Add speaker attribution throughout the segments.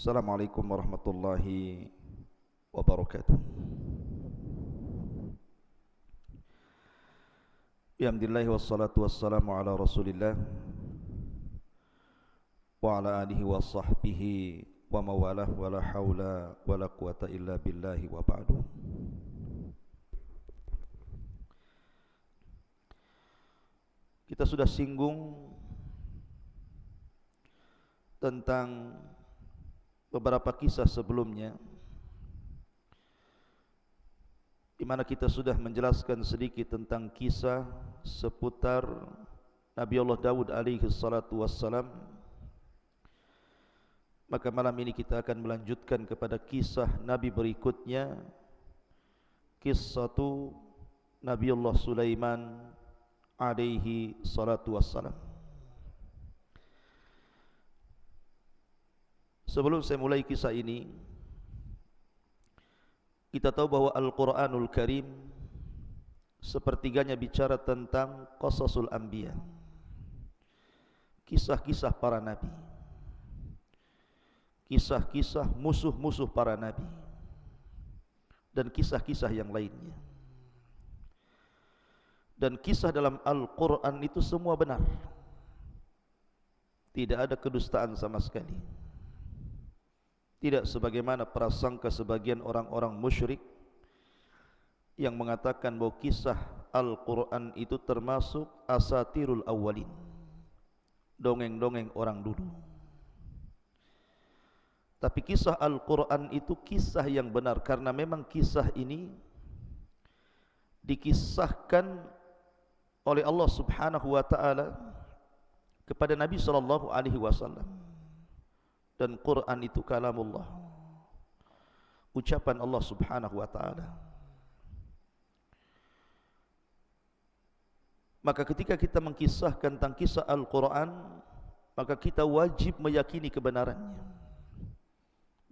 Speaker 1: Assalamualaikum warahmatullahi wabarakatuh. Alhamdulillah wassalatu wassalamu ala Rasulillah wa ala alihi wa sahbihi wa mawalah wa la hawla wa la quwata illa billahi wa ba'du. Kita sudah singgung tentang beberapa kisah sebelumnya, di mana kita sudah menjelaskan sedikit tentang kisah seputar Nabi Allah Daud alaihi salatu wassalam. Maka malam ini kita akan melanjutkan kepada kisah Nabi berikutnya, kisah Nabi Allah Sulaiman alaihi salatu wassalam. Sebelum saya mulai kisah ini, kita tahu bahwa Al-Quranul Karim sepertiganya bicara tentang qasasul anbiya, kisah-kisah para nabi, kisah-kisah musuh-musuh para nabi, dan kisah-kisah yang lainnya. Dan kisah dalam Al-Quran itu semua benar, tidak ada kedustaan sama sekali. Tidak sebagaimana prasangka sebagian orang-orang musyrik yang mengatakan bahwa kisah Al-Quran itu termasuk asatirul awwalin, dongeng-dongeng orang dulu. Tapi kisah Al-Quran itu kisah yang benar, karena memang kisah ini dikisahkan oleh Allah Subhanahu wa ta'ala kepada Nabi sallallahu alaihi wasallam. Dan Quran itu kalamullah, ucapan Allah Subhanahu wa ta'ala. Maka ketika kita mengkisahkan tentang kisah Al-Quran, maka kita wajib meyakini kebenarannya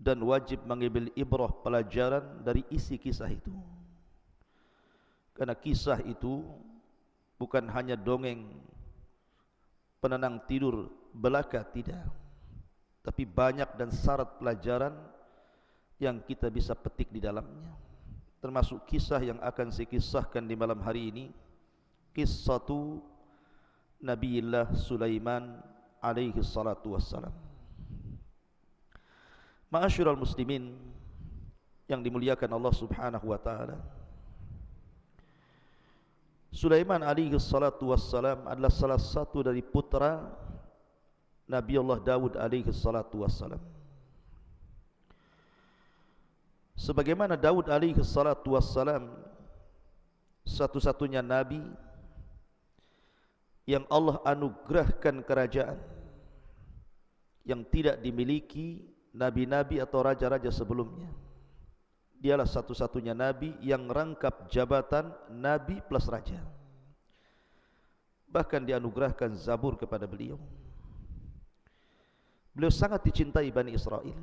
Speaker 1: dan wajib mengambil ibrah, pelajaran dari isi kisah itu. Karena kisah itu bukan hanya dongeng penenang tidur belaka, tidak, tapi banyak dan syarat pelajaran yang kita bisa petik di dalamnya. Termasuk kisah yang akan saya kisahkan di malam hari ini, kisah Nabiullah Sulaiman alaihi salatu wassalam. Ma'asyiral muslimin yang dimuliakan Allah Subhanahu wa ta'ala, Sulaiman alaihi salatu wassalam adalah salah satu dari putra Nabi Allah Daud alaihi salatu wassalam. Sebagaimana Daud alaihi salatu wassalam satu-satunya nabi yang Allah anugerahkan kerajaan yang tidak dimiliki nabi-nabi atau raja-raja sebelumnya. Dialah satu-satunya nabi yang rangkap jabatan nabi plus raja. Bahkan dianugerahkan Zabur kepada beliau. Beliau sangat dicintai Bani Israel.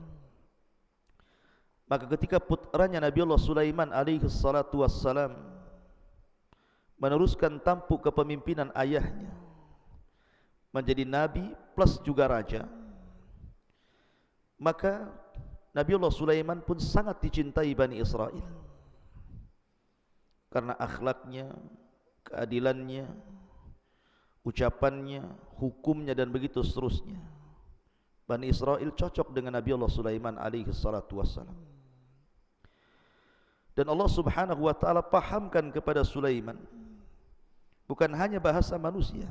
Speaker 1: Maka ketika putranya Nabi Allah Sulaiman alaihi salatu wassalam meneruskan tampuk kepemimpinan ayahnya, menjadi nabi plus juga raja, maka Nabi Allah Sulaiman pun sangat dicintai Bani Israel karena akhlaknya, keadilannya, ucapannya, hukumnya, dan begitu seterusnya. Bani Israel cocok dengan Nabi Allah Sulaiman alaihi salatu wassalam. Dan Allah Subhanahu wa ta'ala pahamkan kepada Sulaiman bukan hanya bahasa manusia,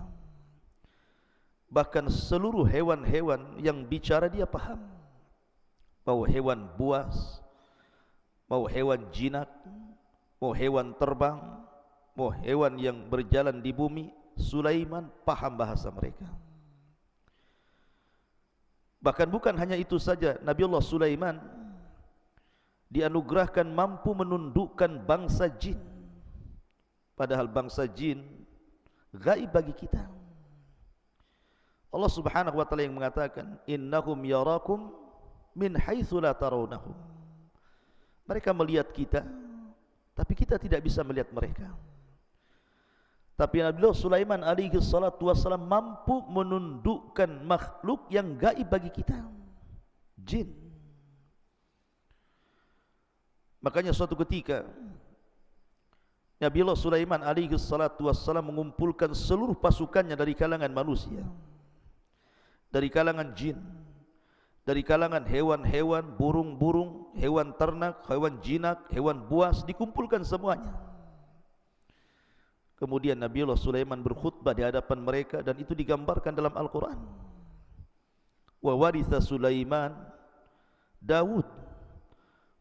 Speaker 1: bahkan seluruh hewan-hewan yang bicara dia paham. Mau hewan buas, mau hewan jinak, mau hewan terbang, mau hewan yang berjalan di bumi, Sulaiman paham bahasa mereka. Bahkan bukan hanya itu saja, Nabi Allah Sulaiman dianugerahkan mampu menundukkan bangsa jin. Padahal bangsa jin gaib bagi kita. Allah Subhanahu wa ta'ala yang mengatakan, innahum yarakum min haitsu la tarawnahum. Mereka melihat kita, tapi kita tidak bisa melihat mereka. Tapi Nabi Sulaiman alaihi salatu wassalam mampu menundukkan makhluk yang gaib bagi kita, jin. Makanya suatu ketika Nabiullah Sulaiman alaihi salatu wassalam mengumpulkan seluruh pasukannya dari kalangan manusia, dari kalangan jin, dari kalangan hewan-hewan, burung-burung, hewan ternak, hewan jinak, hewan buas, dikumpulkan semuanya. Kemudian Nabiullah Sulaiman berkhutbah di hadapan mereka, dan itu digambarkan dalam Al-Quran. Wa waritha Sulaiman Daud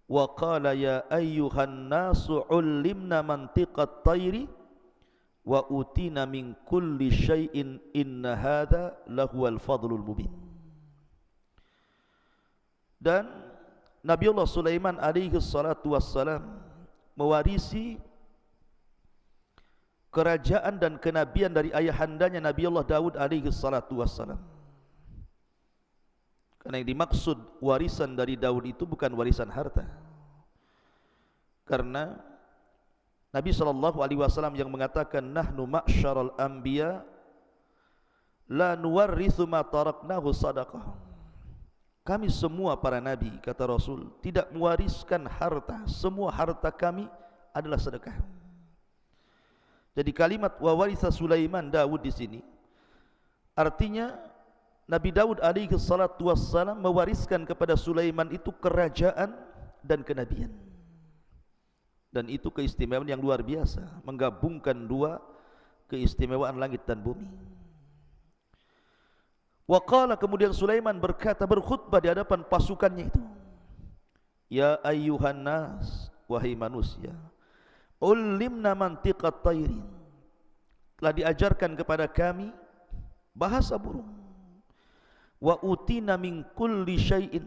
Speaker 1: wa qala ya ayyuhan nasu ullimna mantiqat tayri wa utina min kulli syai'in inna hadha lahuwal fadlul mubin. Dan Nabiullah Sulaiman alaihi salatu wassalam mewarisi kerajaan dan kenabian dari ayahandanya Nabiullah Daud alaihi salatu wassalam. Karena yang dimaksud warisan dari Daud itu bukan warisan harta. Karena Nabi SAW yang mengatakan nahnu ma'syaral anbiya la nuwarrithu ma taraknahu sadaqah. Kami semua para nabi, kata Rasul, tidak mewariskan harta. Semua harta kami adalah sedekah. Jadi kalimat wa waritha Sulaiman Daud di sini artinya Nabi Daud alaihi salatu wassalam mewariskan kepada Sulaiman itu kerajaan dan kenabian. Dan itu keistimewaan yang luar biasa, menggabungkan dua keistimewaan langit dan bumi. Wa qala, kemudian Sulaiman berkata, berkhutbah di hadapan pasukannya itu, ya ayyuhan nas, wahai manusia, ulimna mantiqat tayrin, telah diajarkan kepada kami bahasa burung. Wa utina min kulli syai'in,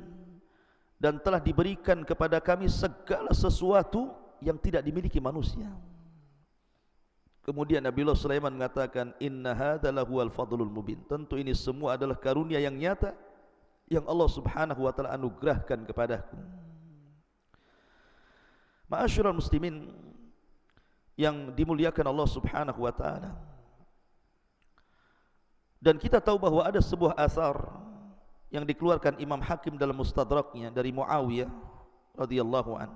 Speaker 1: dan telah diberikan kepada kami segala sesuatu yang tidak dimiliki manusia. Kemudian Nabiullah Sulaiman mengatakan inna hadza lahuwal fadlul mubin, tentu ini semua adalah karunia yang nyata yang Allah Subhanahu wa taala anugerahkan kepadaku. Ma'asyiral muslimin yang dimuliakan Allah Subhanahu wa taala. Dan kita tahu bahwa ada sebuah asar yang dikeluarkan Imam Hakim dalam Mustadraknya dari Muawiyah radhiyallahu an.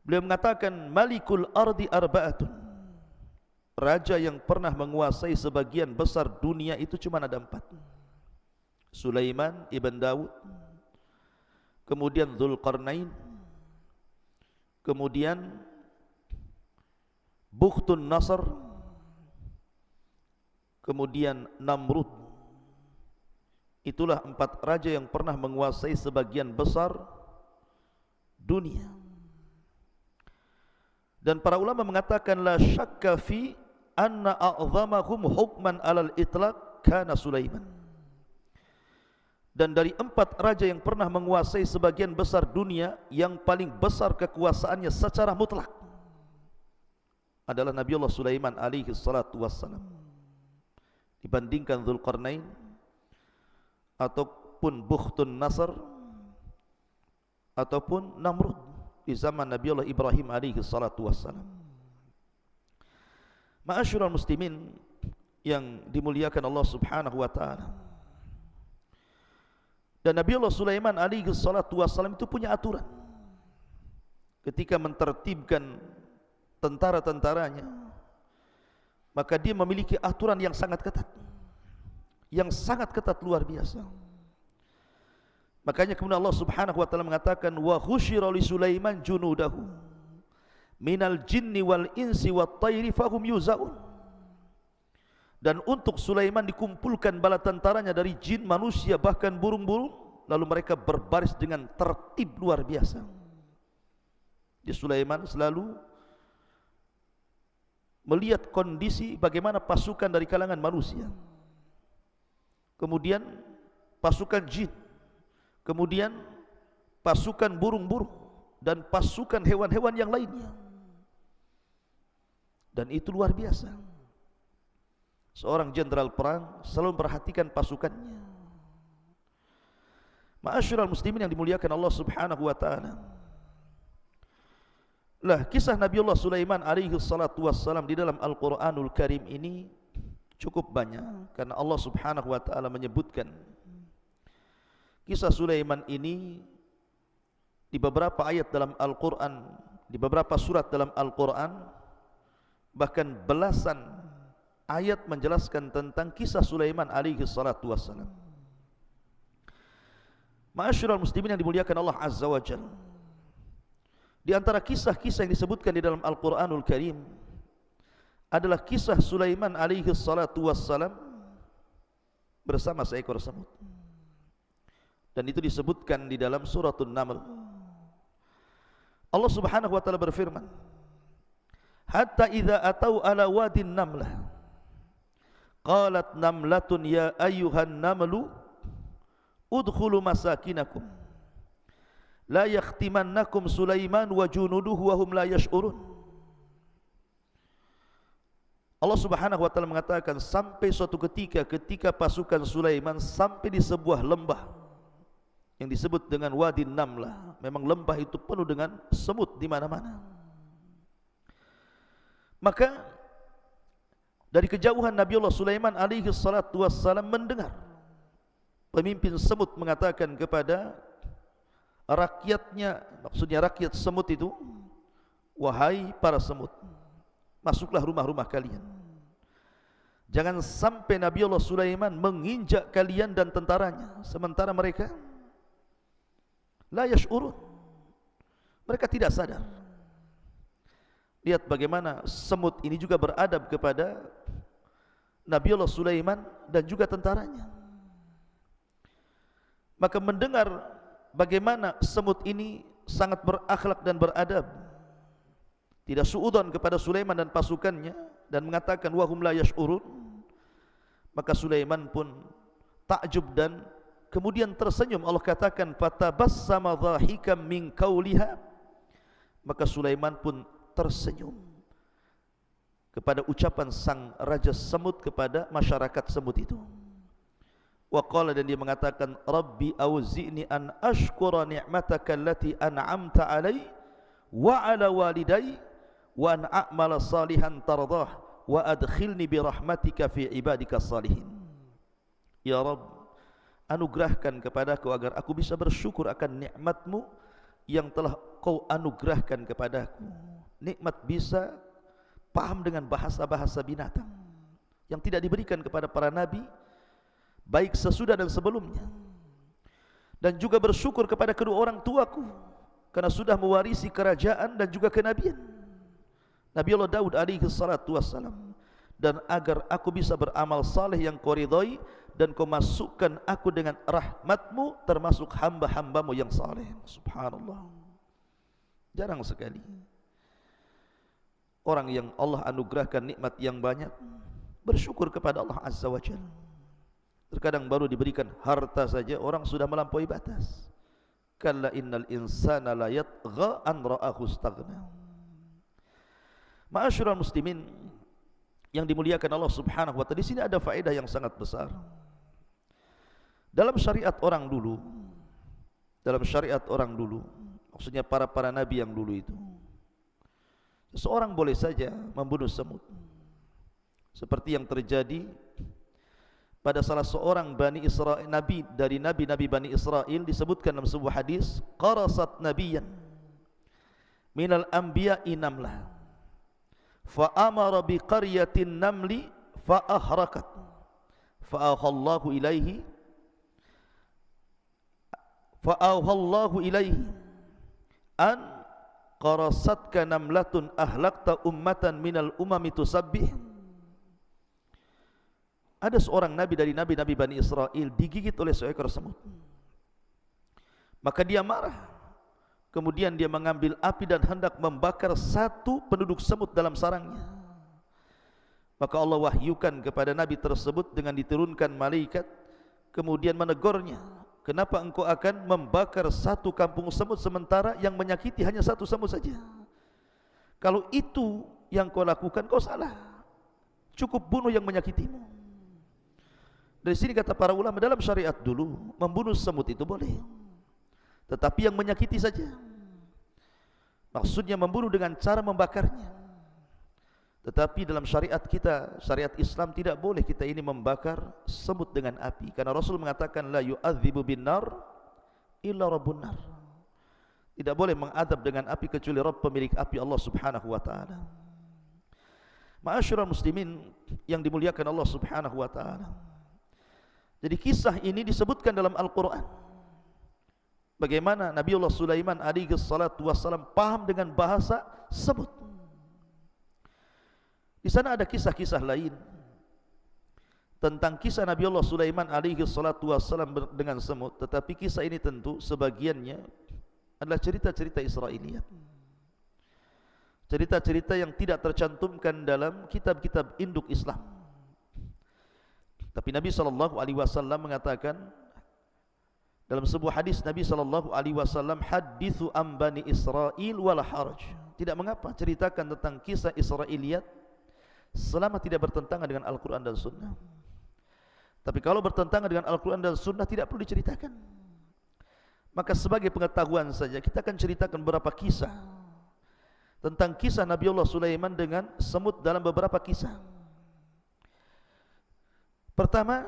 Speaker 1: Beliau mengatakan Malikul Ardi arba'atun, raja yang pernah menguasai sebagian besar dunia itu cuma ada 4. Sulaiman ibn Daud, kemudian Dzulqarnain, kemudian Bukhtun Nasr, kemudian Namrud. Itulah 4 raja yang pernah menguasai sebagian besar dunia. Dan para ulama mengatakan la syakka fi anna a'zamahum hukman alal itlaq kana Sulaiman. Dan dari 4 raja yang pernah menguasai sebagian besar dunia, yang paling besar kekuasaannya secara mutlak adalah Nabiullah Sulaiman alaihi salatu wassalam, dibandingkan Dzulqarnain ataupun Bukhtun Nasr ataupun Namrud di zaman Nabiullah Ibrahim alaihi salatu wassalam. Ma'asyiral muslimin yang dimuliakan Allah Subhanahu wa taala. Dan Nabiullah Sulaiman alaihi salatu wassalam itu punya aturan ketika mentertibkan tentara-tentaranya, maka dia memiliki aturan yang sangat ketat, luar biasa. Makanya kemudian Allah Subhanahu wa taala mengatakan wa khusyira li Sulaiman junudahu minal jinni wal insi wat tayri fahum yuzaun. Dan untuk Sulaiman dikumpulkan bala tentaranya dari jin, manusia, bahkan burung-burung, lalu mereka berbaris dengan tertib luar biasa. Di Sulaiman selalu melihat kondisi bagaimana pasukan dari kalangan manusia, kemudian pasukan jin, kemudian pasukan burung-burung, dan pasukan hewan-hewan yang lainnya. Dan itu luar biasa. Seorang jenderal perang selalu memperhatikan pasukannya. Ma'asyiral muslimin yang dimuliakan Allah Subhanahu wa taala. Lah, kisah Nabiullah Sulaiman alaihi salatu wassalam di dalam Al-Qur'anul Karim ini cukup banyak, karena Allah Subhanahu wa taala menyebutkan kisah Sulaiman ini di beberapa ayat dalam Al-Quran, di beberapa surat dalam Al-Quran, bahkan belasan ayat menjelaskan tentang kisah Sulaiman alaihi salatu wassalam. Ma'asyiral muslimin yang dimuliakan Allah Azza wa Jalla, di antara kisah-kisah yang disebutkan di dalam Al-Quranul Karim adalah kisah Sulaiman alaihi salatu wassalam bersama seekor semut. Dan itu disebutkan di dalam suratul Naml. Allah Subhanahu wa taala berfirman, hatta idza atau ala wadin namlah qalat namlatun ya ayyuhan namlu udkhulu masakinakum la yakhtimannakum Sulaiman wa junuduhu wa hum la yash'urun. Allah Subhanahu wa taala mengatakan, sampai suatu ketika pasukan Sulaiman sampai di sebuah lembah yang disebut dengan Wadi Namlah. Memang lembah itu penuh dengan semut di mana-mana. Maka dari kejauhan Nabi Allah Sulaiman alaihi salatu wassalam mendengar pemimpin semut mengatakan kepada rakyatnya, maksudnya rakyat semut itu, wahai para semut, masuklah rumah-rumah kalian. Jangan sampai Nabi Allah Sulaiman menginjak kalian dan tentaranya, sementara mereka la yash'urun, mereka tidak sadar. Lihat bagaimana semut ini juga beradab kepada Nabi Allah Sulaiman dan juga tentaranya. Maka mendengar bagaimana semut ini sangat berakhlak dan beradab, tidak suudzon kepada Sulaiman dan pasukannya, dan mengatakan wahum la yash'urun, maka Sulaiman pun takjub dan kemudian tersenyum. Allah katakan fatabassama dhahikam min qauliha, maka Sulaiman pun tersenyum kepada ucapan sang raja semut kepada masyarakat semut itu. Wa qala, dan dia mengatakan, rabbi auzi'ni an ashkura ni'mataka allati an'amta alai wa ala walidai wa an a'mala salihan tardah wa adkhilni bi rahmatika fi ibadika salihin. Ya Rabb, anugerahkan kepadaku agar aku bisa bersyukur akan nikmatmu yang telah kau anugerahkan kepadaku. Nikmat bisa paham dengan bahasa-bahasa binatang yang tidak diberikan kepada para nabi, baik sesudah dan sebelumnya. Dan juga bersyukur kepada kedua orang tuaku karena sudah mewarisi kerajaan dan juga kenabian, Nabi Allah Daud alaihi salatu wassalam. Dan agar aku bisa beramal saleh yang kau ridhai, dan kau masukkan aku dengan rahmatmu termasuk hamba-hambamu yang saleh. Subhanallah, jarang sekali orang yang Allah anugerahkan nikmat yang banyak bersyukur kepada Allah Azza wa Jalla. Terkadang baru diberikan harta saja orang sudah melampaui batas. Kalla innal insana la yatgha an ra'ahu istaghna. Ma'asyiral muslimin yang dimuliakan Allah Subhanahu wa taala, di sini ada faedah yang sangat besar. Dalam syariat orang dulu, maksudnya para nabi yang dulu itu, seseorang boleh saja membunuh semut, seperti yang terjadi pada salah seorang Bani Israel, nabi dari nabi-nabi Bani Israel. Disebutkan dalam sebuah hadis, qarasat nabiyyan minal anbiya'i namlah fa amara bi qaryatin namli fa ahrakat fa ahallahu ilaihi an qarasatka namlatun ahlakta ummatan minal umami tusabbih. Ada seorang nabi dari nabi-nabi Bani Israel digigit oleh seekor semut. Maka dia marah. Kemudian dia mengambil api dan hendak membakar satu penduduk semut dalam sarangnya. Maka Allah wahyukan kepada nabi tersebut dengan diturunkan malaikat, kemudian menegurnya, kenapa engkau akan membakar satu kampung semut sementara yang menyakiti hanya satu semut saja? Kalau itu yang kau lakukan, kau salah. Cukup bunuh yang menyakitimu. Dari sini kata para ulama, dalam syariat dulu membunuh semut itu boleh, tetapi yang menyakiti saja. Maksudnya membunuh dengan cara membakarnya. Tetapi dalam syariat kita, syariat Islam, tidak boleh kita ini membakar semut dengan api, karena Rasul mengatakan la yu'adzibu bin nar illa rabbun nar. Tidak boleh mengadab dengan api kecuali Rabb pemilik api, Allah Subhanahu wa taala. Ma'asyiral muslimin yang dimuliakan Allah Subhanahu wa taala. Jadi kisah ini disebutkan dalam Al-Qur'an. Bagaimana Nabiullah Sulaiman alaihi salatu wassalam paham dengan bahasa semut. Di sana ada kisah-kisah lain tentang kisah Nabiullah Sulaiman alaihi salatu wassalam dengan semut, tetapi kisah ini tentu sebagiannya adalah cerita-cerita Israiliyat. Cerita-cerita yang tidak tercantumkan dalam kitab-kitab induk Islam. Tapi Nabi SAW mengatakan dalam sebuah hadis, Nabi SAW, hadithu am bani Israel wala haraj. Tidak mengapa ceritakan tentang kisah Israiliyat selama tidak bertentangan dengan Al-Quran dan Sunnah. Tapi kalau bertentangan dengan Al-Quran dan Sunnah tidak perlu diceritakan. Maka sebagai pengetahuan saja kita akan ceritakan beberapa kisah tentang kisah Nabiullah Sulaiman dengan semut dalam beberapa kisah. Pertama,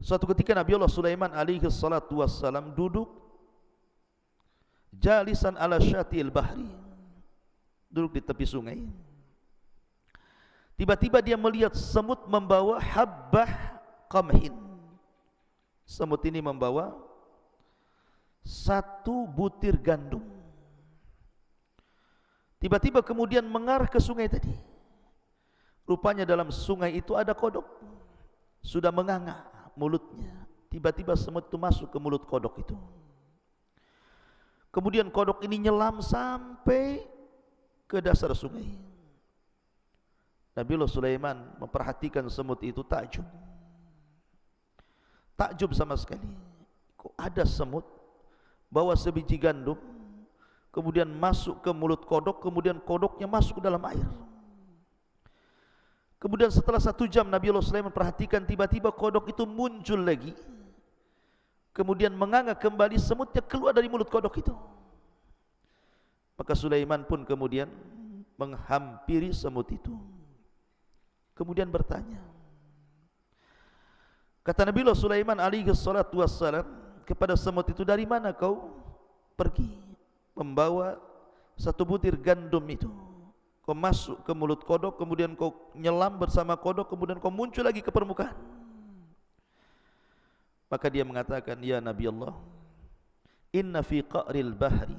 Speaker 1: suatu ketika Nabiullah Sulaiman alaihi salatu wassalam duduk jalisan ala syatil bahri, duduk di tepi sungai. Tiba-tiba dia melihat semut membawa habbah qamhin. Semut ini membawa satu butir gandum. Tiba-tiba kemudian mengarah ke sungai tadi. Rupanya dalam sungai itu ada kodok, sudah menganga mulutnya. Tiba-tiba semut itu masuk ke mulut kodok itu. Kemudian kodok ini nyelam sampai ke dasar sungai. Nabiullah Sulaiman memperhatikan semut itu, takjub. Takjub sama sekali. Kok ada semut bawa sebiji gandum, kemudian masuk ke mulut kodok, kemudian kodoknya masuk ke dalam air. Kemudian setelah 1 jam Nabiullah Sulaiman perhatikan, tiba-tiba kodok itu muncul lagi. Kemudian menganga kembali, semutnya keluar dari mulut kodok itu. Maka Sulaiman pun kemudian menghampiri semut itu. Kemudian bertanya. Kata Nabiullah Sulaiman alaihi salatu wassalam kepada semut itu, dari mana kau pergi membawa satu butir gandum itu? Kau masuk ke mulut kodok, kemudian kau nyelam bersama kodok, kemudian kau muncul lagi ke permukaan. Maka dia mengatakan, ya Nabi Allah, inna fi qa'ril bahri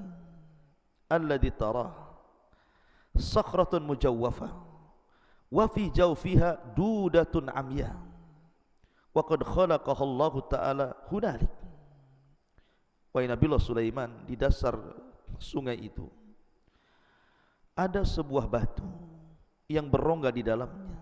Speaker 1: alladhi tarah sakhratun mujawwafa wa fi jawfiha dudatun amya wa qad khalaqaha Allah Ta'ala hunalik. Wahai Nabiullah Sulaiman, di dasar sungai itu ada sebuah batu yang berongga di dalamnya.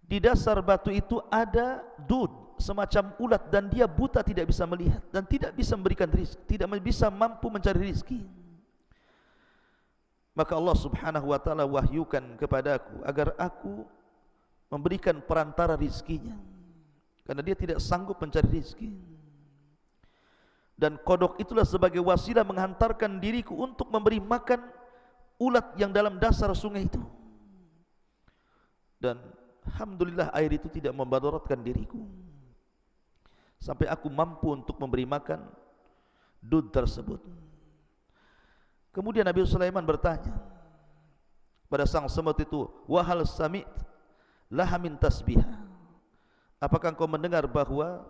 Speaker 1: Di dasar batu itu ada dud, semacam ulat, dan dia buta, tidak bisa melihat dan tidak bisa memberikan rizki, tidak bisa mampu mencari rizki. Maka Allah Subhanahu wa ta'ala wahyukan kepadaku agar aku memberikan perantara rizkinya, karena dia tidak sanggup mencari rizki. Dan kodok itulah sebagai wasilah menghantarkan diriku untuk memberi makan ulat yang dalam dasar sungai itu. Dan alhamdulillah air itu tidak memadaratkan diriku, sampai aku mampu untuk memberi makan dud tersebut. Kemudian Nabi Sulaiman bertanya pada sang semut itu, wahal sami't laha min tasbihah, apakah engkau mendengar bahwa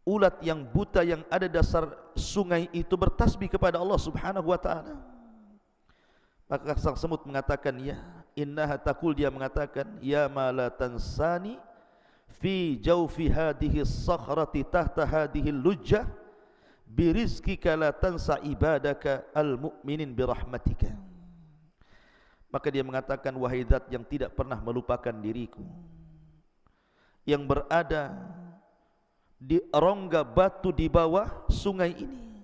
Speaker 1: ulat yang buta yang ada dasar sungai itu bertasbih kepada Allah Subhanahu wa ta'ala? Maka sang semut mengatakan, ya. Innaha taqul, dia mengatakan, ya ma la tansani fi jawfi hadhihi sakhrati tahta hadhihi lujjah birizkika la tansa ibadaka al-mu'minin birahmatika. Maka dia mengatakan, wahai zat yang tidak pernah melupakan diriku, yang berada di rongga batu di bawah sungai ini,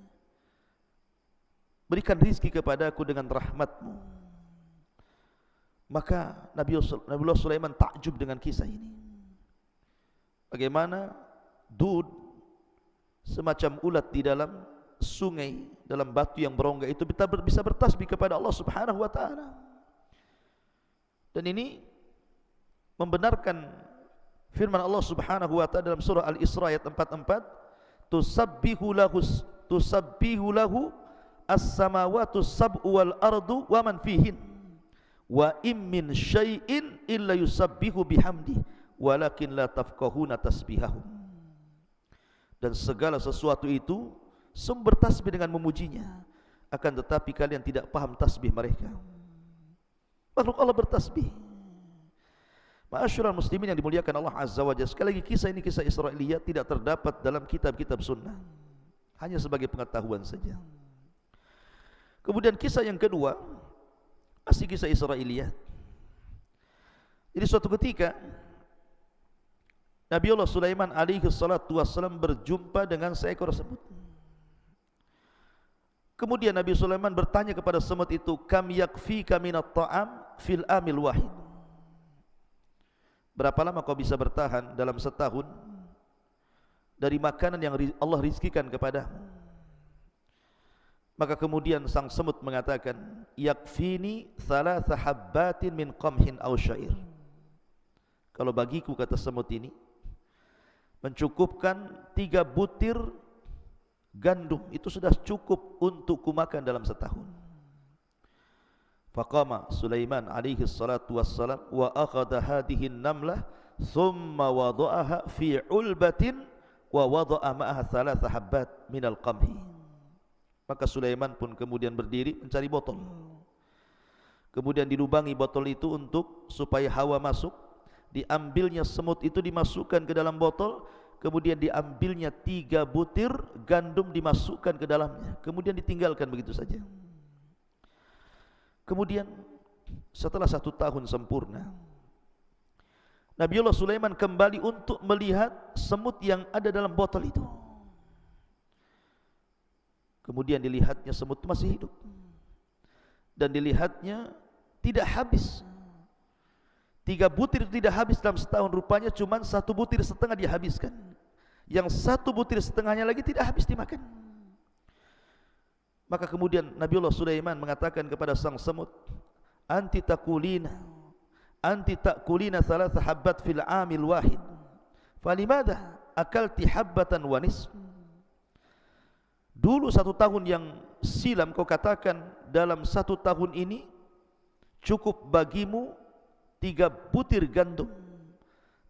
Speaker 1: berikan rizki kepadaku dengan rahmatmu. Maka Nabiullah Sulaiman takjub dengan kisah ini. Bagaimana dud, semacam ulat di dalam sungai, dalam batu yang berongga itu bisa bertasbih kepada Allah Subhanahu wa ta'ala. Dan ini membenarkan firman Allah Subhanahu wa ta'ala dalam surah Al-Isra ayat 44, tusabbihu lahus tusabbihu lahu as-samawati sab'u wal ardu wa man fihin wa im min syai'in illa yusabbihu bihamdi walakin la tafqahuna tasbihahum. Dan segala sesuatu itu semua bertasbih dengan memujinya, akan tetapi kalian tidak paham tasbih mereka. Makhluk Allah bertasbih. Ma'asyiral muslimin yang dimuliakan Allah Azza wa Jalla, sekali lagi kisah ini kisah Israiliyat, tidak terdapat dalam kitab-kitab sunnah, hanya sebagai pengetahuan saja. Kemudian kisah yang kedua masih kisah Israiliyat. Jadi suatu ketika Nabiullah Sulaiman alaihi salatu wassalam berjumpa dengan seekor semut. Kemudian Nabi Sulaiman bertanya kepada semut itu, kam yakfika minat ta'am fil amil wahid. Berapa lama kau bisa bertahan dalam setahun dari makanan yang Allah rizkikan kepadamu? Maka kemudian sang semut mengatakan, yakfini thalatha habbatin min qamhin aw syair. Kalau bagiku, kata semut ini, mencukupkan 3 butir gandum, itu sudah cukup untuk kumakan dalam setahun. Faqama Sulaiman alaihi salatu wassalam wa akhadha hadhihi an-namlah thumma wada'aha fi ulbatin wa wada'a ma'aha thalatha habbat minal qamhi. Maka Sulaiman pun kemudian berdiri mencari botol. Kemudian dilubangi botol itu untuk supaya hawa masuk. Diambilnya semut itu, dimasukkan ke dalam botol. Kemudian diambilnya 3 butir gandum, dimasukkan ke dalamnya. Kemudian ditinggalkan begitu saja. Kemudian setelah 1 tahun sempurna, Nabiullah Sulaiman kembali untuk melihat semut yang ada dalam botol itu. Kemudian dilihatnya semut itu masih hidup, dan dilihatnya tidak habis. 3 butir itu tidak habis dalam setahun, rupanya cuma 1 butir setengah dihabiskan. Yang 1 butir setengahnya lagi tidak habis dimakan. Maka kemudian Nabiullah Sulaiman mengatakan kepada sang semut, anti takulina thalatha habbat fil amil wahid, falimada akalti habbatan wa nisf. Dulu 1 tahun yang silam kau katakan dalam 1 tahun ini cukup bagimu 3 butir gandum,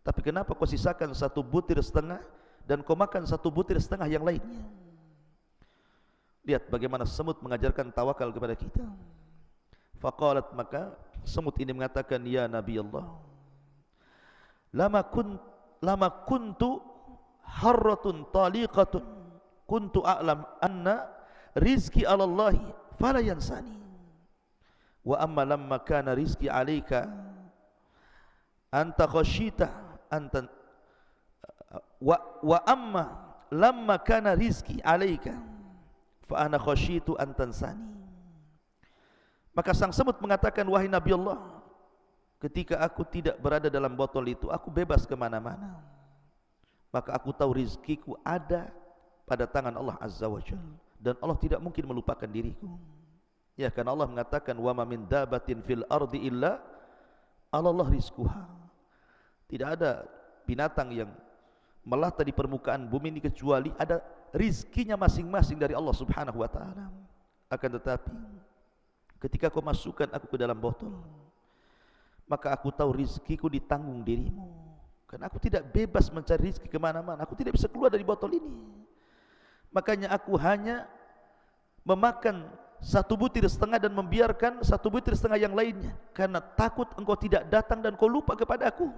Speaker 1: tapi kenapa kau sisakan 1 butir setengah dan kau makan 1 butir setengah yang lainnya? Lihat bagaimana semut mengajarkan tawakal kepada kita. Faqalat, maka semut ini mengatakan, ya Nabi Allah, lama kuntu harratun taliqatun kuntu a'lam anna rizki 'ala Allahi fala yansani, wa amma lamma kana rizki 'alaika anta khashita anta wa amma lamma kana rizki 'alaika fa ana khashitu an tansani. Maka sang semut mengatakan, wahai Nabi Allah, ketika aku tidak berada dalam botol itu, aku bebas kemana-mana. Maka aku tahu rizkiku ada pada tangan Allah Azza wa Jalla, dan Allah tidak mungkin melupakan diriku. Ya, karena Allah mengatakan, wa ma min dabatin fil ardi illa 'ala Allah rizquha. Tidak ada binatang yang melata di permukaan bumi ini kecuali ada rizkinya masing-masing dari Allah Subhanahu wa ta'ala. Akan tetapi ketika kau masukkan aku ke dalam botol, maka aku tahu rizkiku ditanggung dirimu. Karena aku tidak bebas mencari rizki kemana-mana, aku tidak bisa keluar dari botol ini. Makanya aku hanya memakan 1 butir setengah dan membiarkan 1 butir setengah yang lainnya, karena takut engkau tidak datang dan kau lupa kepada aku.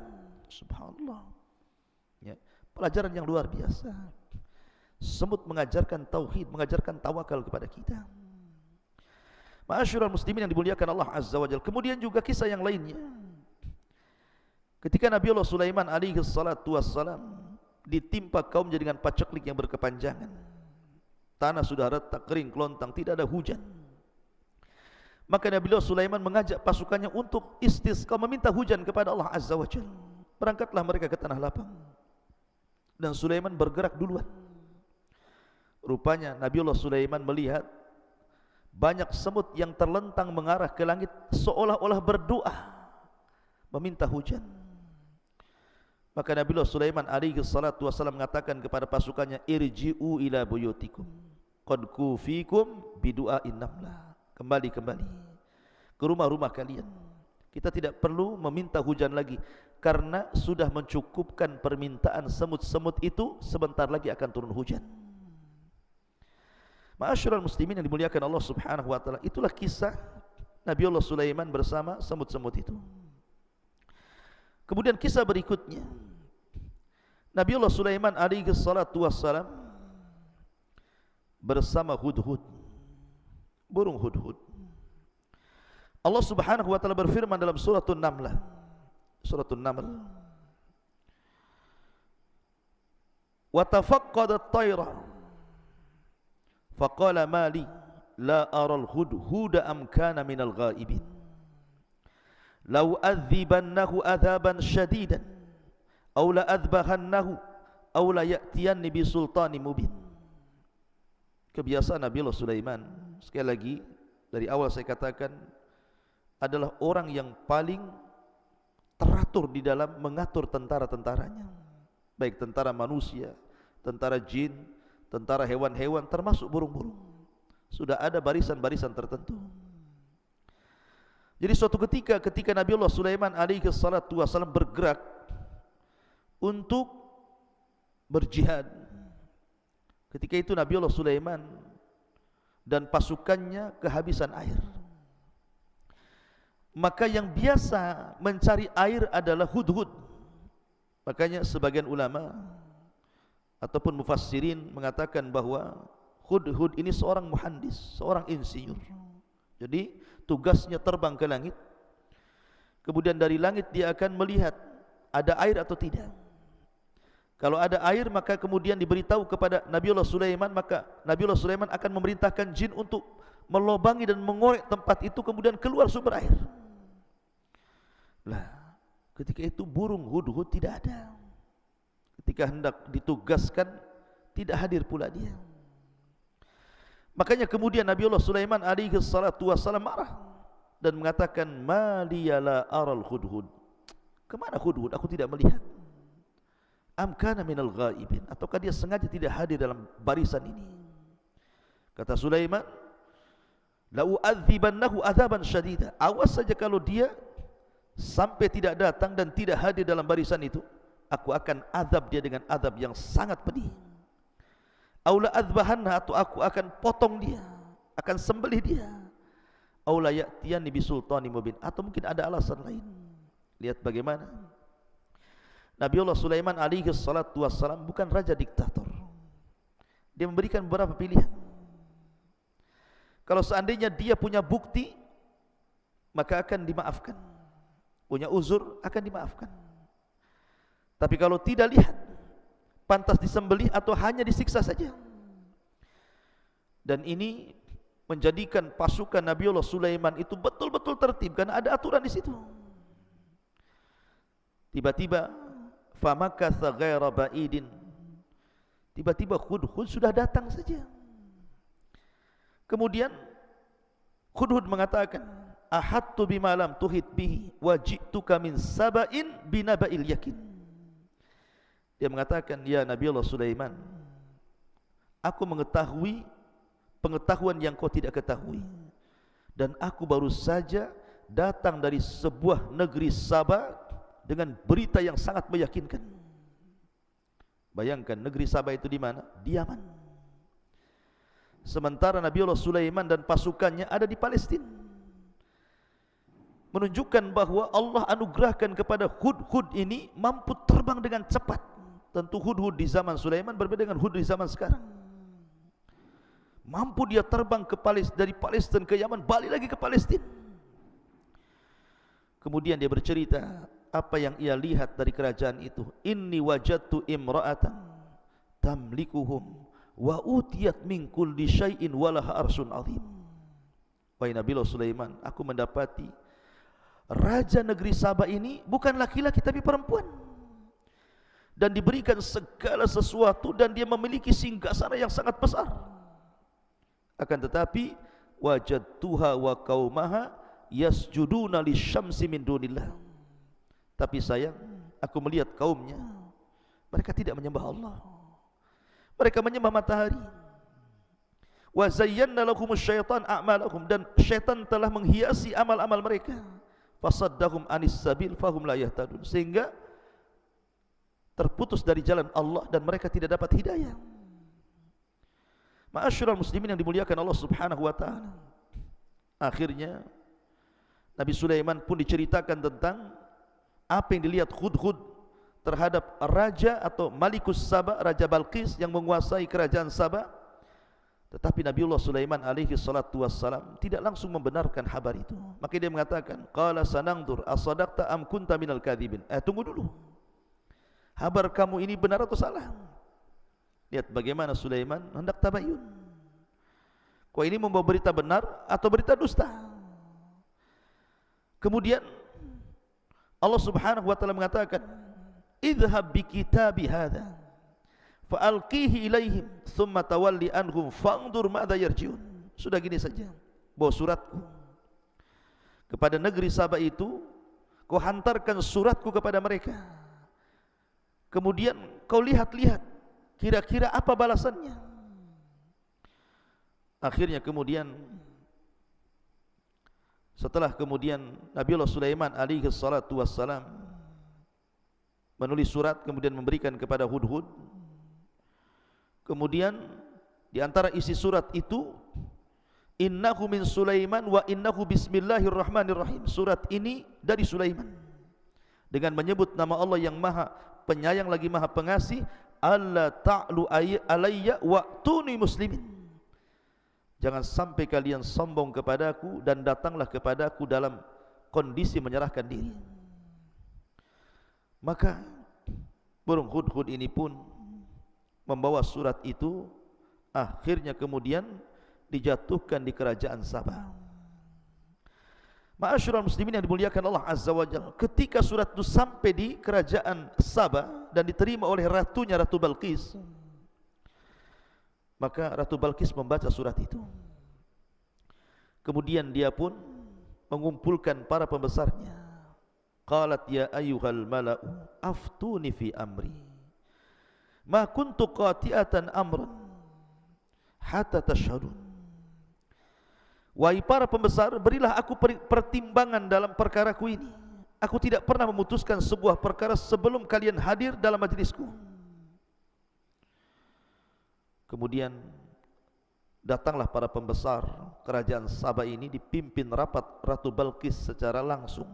Speaker 1: Subhanallah ya, pelajaran yang luar biasa. Semut mengajarkan tauhid, mengajarkan tawakal kepada kita. Ma'asyiral muslimin yang dimuliakan Allah Azza wa Jalla. Kemudian juga kisah yang lainnya, ketika Nabiullah Sulaiman alaihi salatu wassalam ditimpa kaumnya dengan paceklik yang berkepanjangan. Tanah sudah retak, kering, kelontang, tidak ada hujan. Maka Nabiullah Sulaiman mengajak pasukannya untuk istisqa, meminta hujan kepada Allah Azza wa Jalla. Berangkatlah mereka ke tanah lapang, dan Sulaiman bergerak duluan. Rupanya Nabiullah Sulaiman melihat banyak semut yang terlentang mengarah ke langit, seolah-olah berdoa meminta hujan. Maka Nabiullah Sulaiman alaihi salatu wasallam mengatakan kepada pasukannya, irji'u ila buyutikum, qad kufikum bidu'ain namlah. Kembali ke rumah-rumah kalian. Kita tidak perlu meminta hujan lagi, karena sudah mencukupkan permintaan semut-semut itu. Sebentar lagi akan turun hujan. Ma'asyiral muslimin yang dimuliakan Allah Subhanahu wa taala, itulah kisah Nabiullah Sulaiman bersama semut-semut itu. Kemudian kisah berikutnya, Nabiullah Sulaiman alaihi salatu wassalam bersama hudhud, burung hudhud. Allah Subhanahu wa taala berfirman dalam suratul Naml, wa tafaqqada at-tayra faqala ma li la ara al-hudhuda am kana min al-ghaibin law adhibannahu adhaban shadidan aw la adbahannahu aw la ya'tiyanni bi sultanin mubin. Kebiasaan Nabiullah Sulaiman, sekali lagi dari awal saya katakan, adalah orang yang paling teratur di dalam mengatur tentara-tentaranya, baik tentara manusia, tentara jin, tentara hewan-hewan, termasuk burung-burung. Sudah ada barisan-barisan tertentu. Jadi suatu ketika Nabiullah Sulaiman alaihi salatu wasallam bergerak untuk berjihad, ketika itu Nabiullah Sulaiman dan pasukannya kehabisan air. Maka yang biasa mencari air adalah hudhud. Makanya sebagian ulama ataupun mufassirin mengatakan bahwa hudhud ini seorang muhandis, seorang insinyur. Jadi tugasnya terbang ke langit, kemudian dari langit dia akan melihat ada air atau tidak. Kalau ada air, maka kemudian diberitahu kepada Nabiullah Sulaiman, maka Nabiullah Sulaiman akan memerintahkan jin untuk melobangi dan mengorek tempat itu, kemudian keluar sumber air. Lah, ketika itu burung hudhud tidak ada. Ketika hendak ditugaskan, tidak hadir pula dia. Makanya kemudian Nabiullah Sulaiman alaihi salatu wassalam marah dan mengatakan, ma liyala aral hudhud. Kemana hudhud? Aku tidak melihat. Am kana minal ghaibin, ataukah dia sengaja tidak hadir dalam barisan ini? Kata Sulaiman, la u'adzibannahu adzaban syadida. Awas saja kalau dia sampai tidak datang dan tidak hadir dalam barisan itu, aku akan azab dia dengan azab yang sangat pedih. Aula adzbahanna, atau aku akan potong dia, akan sembelih dia. Aula ya'tiyanni bisultanin mubin, atau mungkin ada alasan lain. Lihat bagaimana Nabiullah Sulaiman alaihi salatu wassalam bukan raja diktator. Dia memberikan beberapa pilihan. Kalau seandainya dia punya bukti, maka akan dimaafkan. Punya uzur, akan dimaafkan. Tapi kalau tidak lihat, pantas disembelih atau hanya disiksa saja. Dan ini menjadikan pasukan Nabiullah Sulaiman itu betul-betul tertib, karena ada aturan di situ. Tiba-tiba famakatha ghaira ba'idin, tiba-tiba hudhud sudah datang saja. Kemudian hudhud mengatakan, ahattu bima lam tuhit bihi wa ji'tuka min saba'in binaba'il yakin. Dia mengatakan, ya Nabiullah Sulaiman, aku mengetahui pengetahuan yang kau tidak ketahui, dan aku baru saja datang dari sebuah negeri Saba dengan berita yang sangat meyakinkan. Bayangkan, negeri Saba itu di mana? Di Yaman. Sementara Nabiullah Sulaiman dan pasukannya ada di Palestina. Menunjukkan bahwa Allah anugerahkan kepada hudhud ini mampu terbang dengan cepat. Tentu hudhud di zaman Sulaiman berbeda dengan hudhud di zaman sekarang. Mampu dia terbang ke dari Palestina ke Yaman, balik lagi ke Palestina. Kemudian dia bercerita apa yang ia lihat dari kerajaan itu. Inni wajadtu imra'atan tamlikuhum wa utiyat min kulli syai'in walaha arsun azim. Wahai Nabiullah Sulaiman, aku mendapati raja negeri Saba ini bukan laki-laki tapi perempuan, dan diberikan segala sesuatu, dan dia memiliki singgasana yang sangat besar. Akan tetapi wajadtuha wa qaumaha yasjuduna lisyamsi min dunillah. Tapi sayang, aku melihat kaumnya, mereka tidak menyembah Allah, mereka menyembah matahari. wa zayyana lahumus syaitan a'malahum, dan syaitan telah menghiasi amal-amal mereka, fasaddahum anis sabil fahum la yahtadun, sehingga terputus dari jalan Allah dan mereka tidak dapat hidayah. Ma'asyiral muslimin yang dimuliakan Allah Subhanahu wa taala, akhirnya Nabi Sulaiman pun diceritakan tentang apa yang dilihat Hudhud terhadap raja atau Malikus Saba, Raja Balqis yang menguasai kerajaan Saba. Tetapi Nabiullah Sulaiman alaihi salatu wassalam tidak langsung membenarkan kabar itu. Maka dia mengatakan, qala sanangdur asadaqta am kunta minal kadhibin. Tunggu dulu, kabar kamu ini benar atau salah? Lihat bagaimana Sulaiman hendak tabayun. Kau ini membawa berita benar atau berita dusta? Kemudian Allah Subhanahu wa taala mengatakan, idhhab bi kitabi hadza fa'alqihi ilaihim thumma tawalli anhum fa'ndur madza yarji'un. Sudah gini saja, bawa suratku kepada negeri Saba itu, kau hantarkan suratku kepada mereka, kemudian kau lihat-lihat kira-kira apa balasannya. Akhirnya kemudian setelah kemudian Nabiullah Sulaiman alaihi salatu wassalam menulis surat kemudian memberikan kepada Hudhud. Kemudian di antara isi surat itu, innahu min Sulaiman wa innahu bismillahirrahmanirrahim. Surat ini dari Sulaiman dengan menyebut nama Allah yang Maha Penyayang lagi Maha Pengasih. Alla ta'lu alayya wa'tuni muslimin. Jangan sampai kalian sombong kepadaku dan datanglah kepadaku dalam kondisi menyerahkan diri. Maka burung Hudhud ini pun membawa surat itu, akhirnya kemudian dijatuhkan di kerajaan Saba. Ma'asyiral muslimin yang dimuliakan Allah Azza wa Jalla, ketika surat itu sampai di kerajaan Saba dan diterima oleh ratunya, Ratu Balqis, maka Ratu Balqis membaca surat itu. Kemudian dia pun mengumpulkan para pembesarnya. Qalat ya ayyuhal mala'u aftuni fi amri ma kuntu qati'atan amran hatta tashhadun. Wahai para pembesar, berilah aku pertimbangan dalam perkaraku ini. Aku tidak pernah memutuskan sebuah perkara sebelum kalian hadir dalam majlisku. Kemudian datanglah para pembesar kerajaan Saba ini, dipimpin rapat Ratu Balqis secara langsung.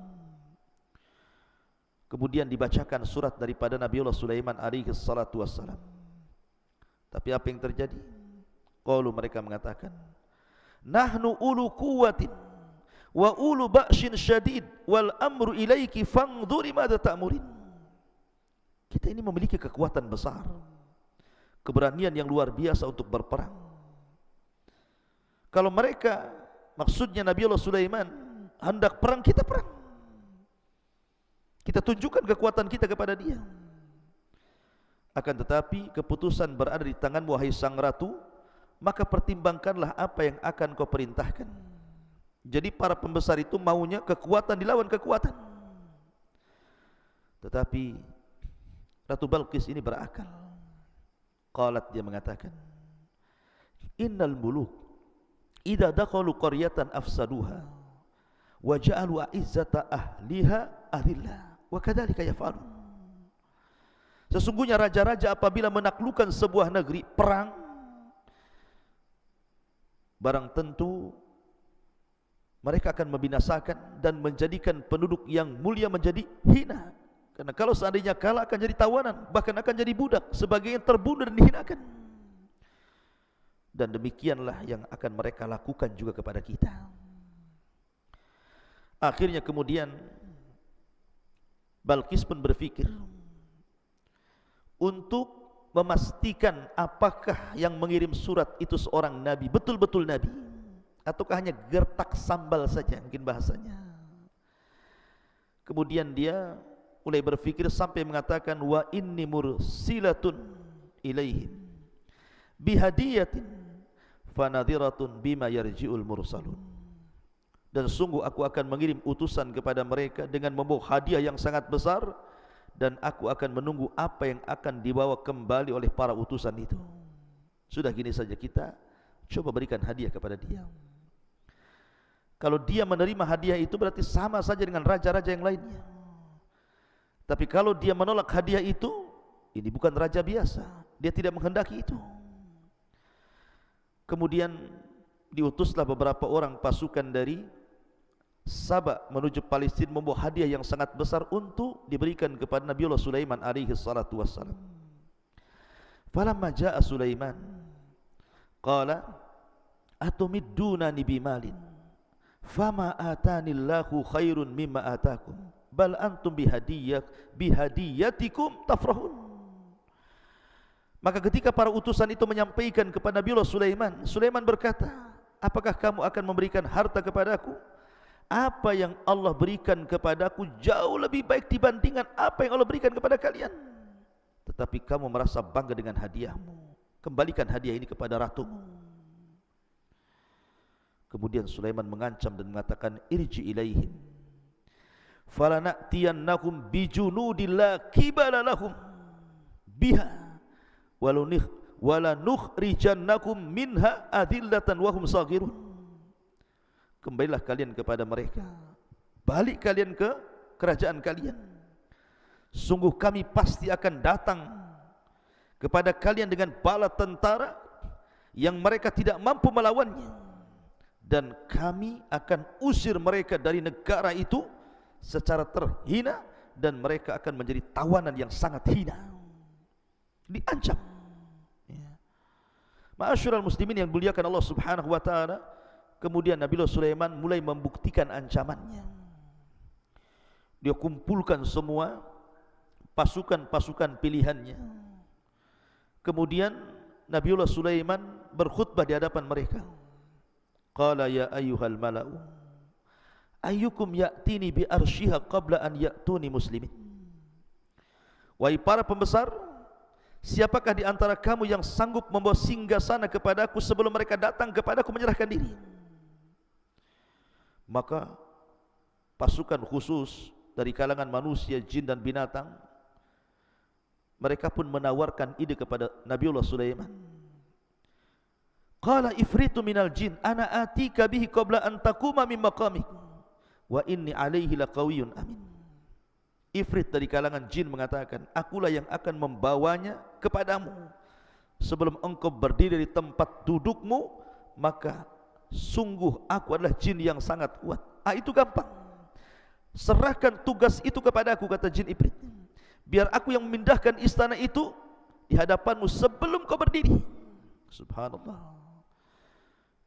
Speaker 1: Kemudian dibacakan surat daripada Nabiullah Sulaiman alaihi salatu wassalam. Tapi apa yang terjadi? Qalu, mereka mengatakan, nahnu ulu quwwatin wa ulu ba'shin syadid wal amru ilaiki fangdhuri madza ta'murin. Kita ini memiliki kekuatan besar, keberanian yang luar biasa untuk berperang. Kalau mereka, maksudnya Nabiullah Sulaiman, hendak perang, kita perang. Kita tunjukkan kekuatan kita kepada dia. Akan tetapi keputusan berada di tanganmu wahai sang ratu, maka pertimbangkanlah apa yang akan kau perintahkan. Jadi para pembesar itu maunya kekuatan dilawan kekuatan. Tetapi Ratu Balqis ini berakal. Qalat, dia mengatakan, innal muluk idza dakhalu qaryatan afsaduha wa ja'alu a'izzata ahliha adillah wa kadzalika yaf'alun. Sesungguhnya raja-raja apabila menaklukkan sebuah negeri, perang, barang tentu mereka akan membinasakan dan menjadikan penduduk yang mulia menjadi hina. Karena kalau seandainya kalah akan jadi tawanan, bahkan akan jadi budak, sebagai yang terbunuh dan dihinakan. Dan demikianlah yang akan mereka lakukan juga kepada kita. Akhirnya kemudian Balqis pun berfikir untuk memastikan apakah yang mengirim surat itu seorang nabi, betul-betul nabi, ataukah hanya gertak sambal saja, mungkin bahasanya. Kemudian dia mulai berfikir sampai mengatakan, wa inni mursilatun ilaihim bihadiyatin fanadhiratun bima yarji'ul mursalun. Dan sungguh aku akan mengirim utusan kepada mereka dengan membawa hadiah yang sangat besar, dan aku akan menunggu apa yang akan dibawa kembali oleh para utusan itu. Sudah gini saja, kita Coba berikan hadiah kepada dia. Kalau dia menerima hadiah itu berarti sama saja dengan raja-raja yang lainnya. Tapi kalau dia menolak hadiah itu, ini bukan raja biasa. Dia tidak menghendaki itu. Kemudian diutuslah beberapa orang pasukan dari Sabah menuju Palestina membawa hadiah yang sangat besar untuk diberikan kepada Nabiullah Sulaiman alaihi salatu wassalam. Falamma jaa Sulaiman qala atumiddunani bimalin fama atanillahu khairun mimma atakum bal antum bihadiyatikum tafrahun. Maka ketika para utusan itu menyampaikan kepada Nabiullah Sulaiman, Sulaiman berkata, apakah kamu akan memberikan harta kepadaku? Apa yang Allah berikan kepadaku jauh lebih baik dibandingkan apa yang Allah berikan kepada kalian. Tetapi kamu merasa bangga dengan hadiahmu. Kembalikan hadiah ini kepada ratumu. Kemudian Sulaiman mengancam dan mengatakan, irji ilaihim falana'tiyannahum bijunudin la qibala lahum biha walanukhrijannakum minha adillatan wa hum saghirun. Kembalilah kalian kepada mereka, balik kalian ke kerajaan kalian. Sungguh kami pasti akan datang kepada kalian dengan bala tentara yang mereka tidak mampu melawannya, dan kami akan usir mereka dari negara itu secara terhina, dan mereka akan menjadi tawanan yang sangat hina. Diancam. Ma'asyiral muslimin yang dimuliakan Allah Subhanahu wa taala, kemudian Nabiullah Sulaiman mulai membuktikan ancamannya. Dia kumpulkan semua pasukan-pasukan pilihannya. Kemudian Nabiullah Sulaiman berkhutbah di hadapan mereka. Qala ya ayyuhal mala'u ayyukum ya'tini bi arsyiha qabla an ya'tuni muslimin. Wahai para pembesar, siapakah di antara kamu yang sanggup membawa singgasana kepadaku sebelum mereka datang kepadaku menyerahkan diri? Maka pasukan khusus dari kalangan manusia, jin dan binatang, mereka pun menawarkan ide kepada Nabiullah Sulaiman. Qala ifritu minal jin ana atika bihi qabla an taquma min maqamik wa inni alaihi laqawiyyun amin. Ifrit dari kalangan jin mengatakan, akulah yang akan membawanya kepadamu sebelum engkau berdiri dari tempat dudukmu, maka sungguh aku adalah jin yang sangat kuat. Itu gampang. Serahkan tugas itu kepadaku, kata jin Ifrit. Biar aku yang memindahkan istana itu di hadapanmu sebelum kau berdiri. Subhanallah.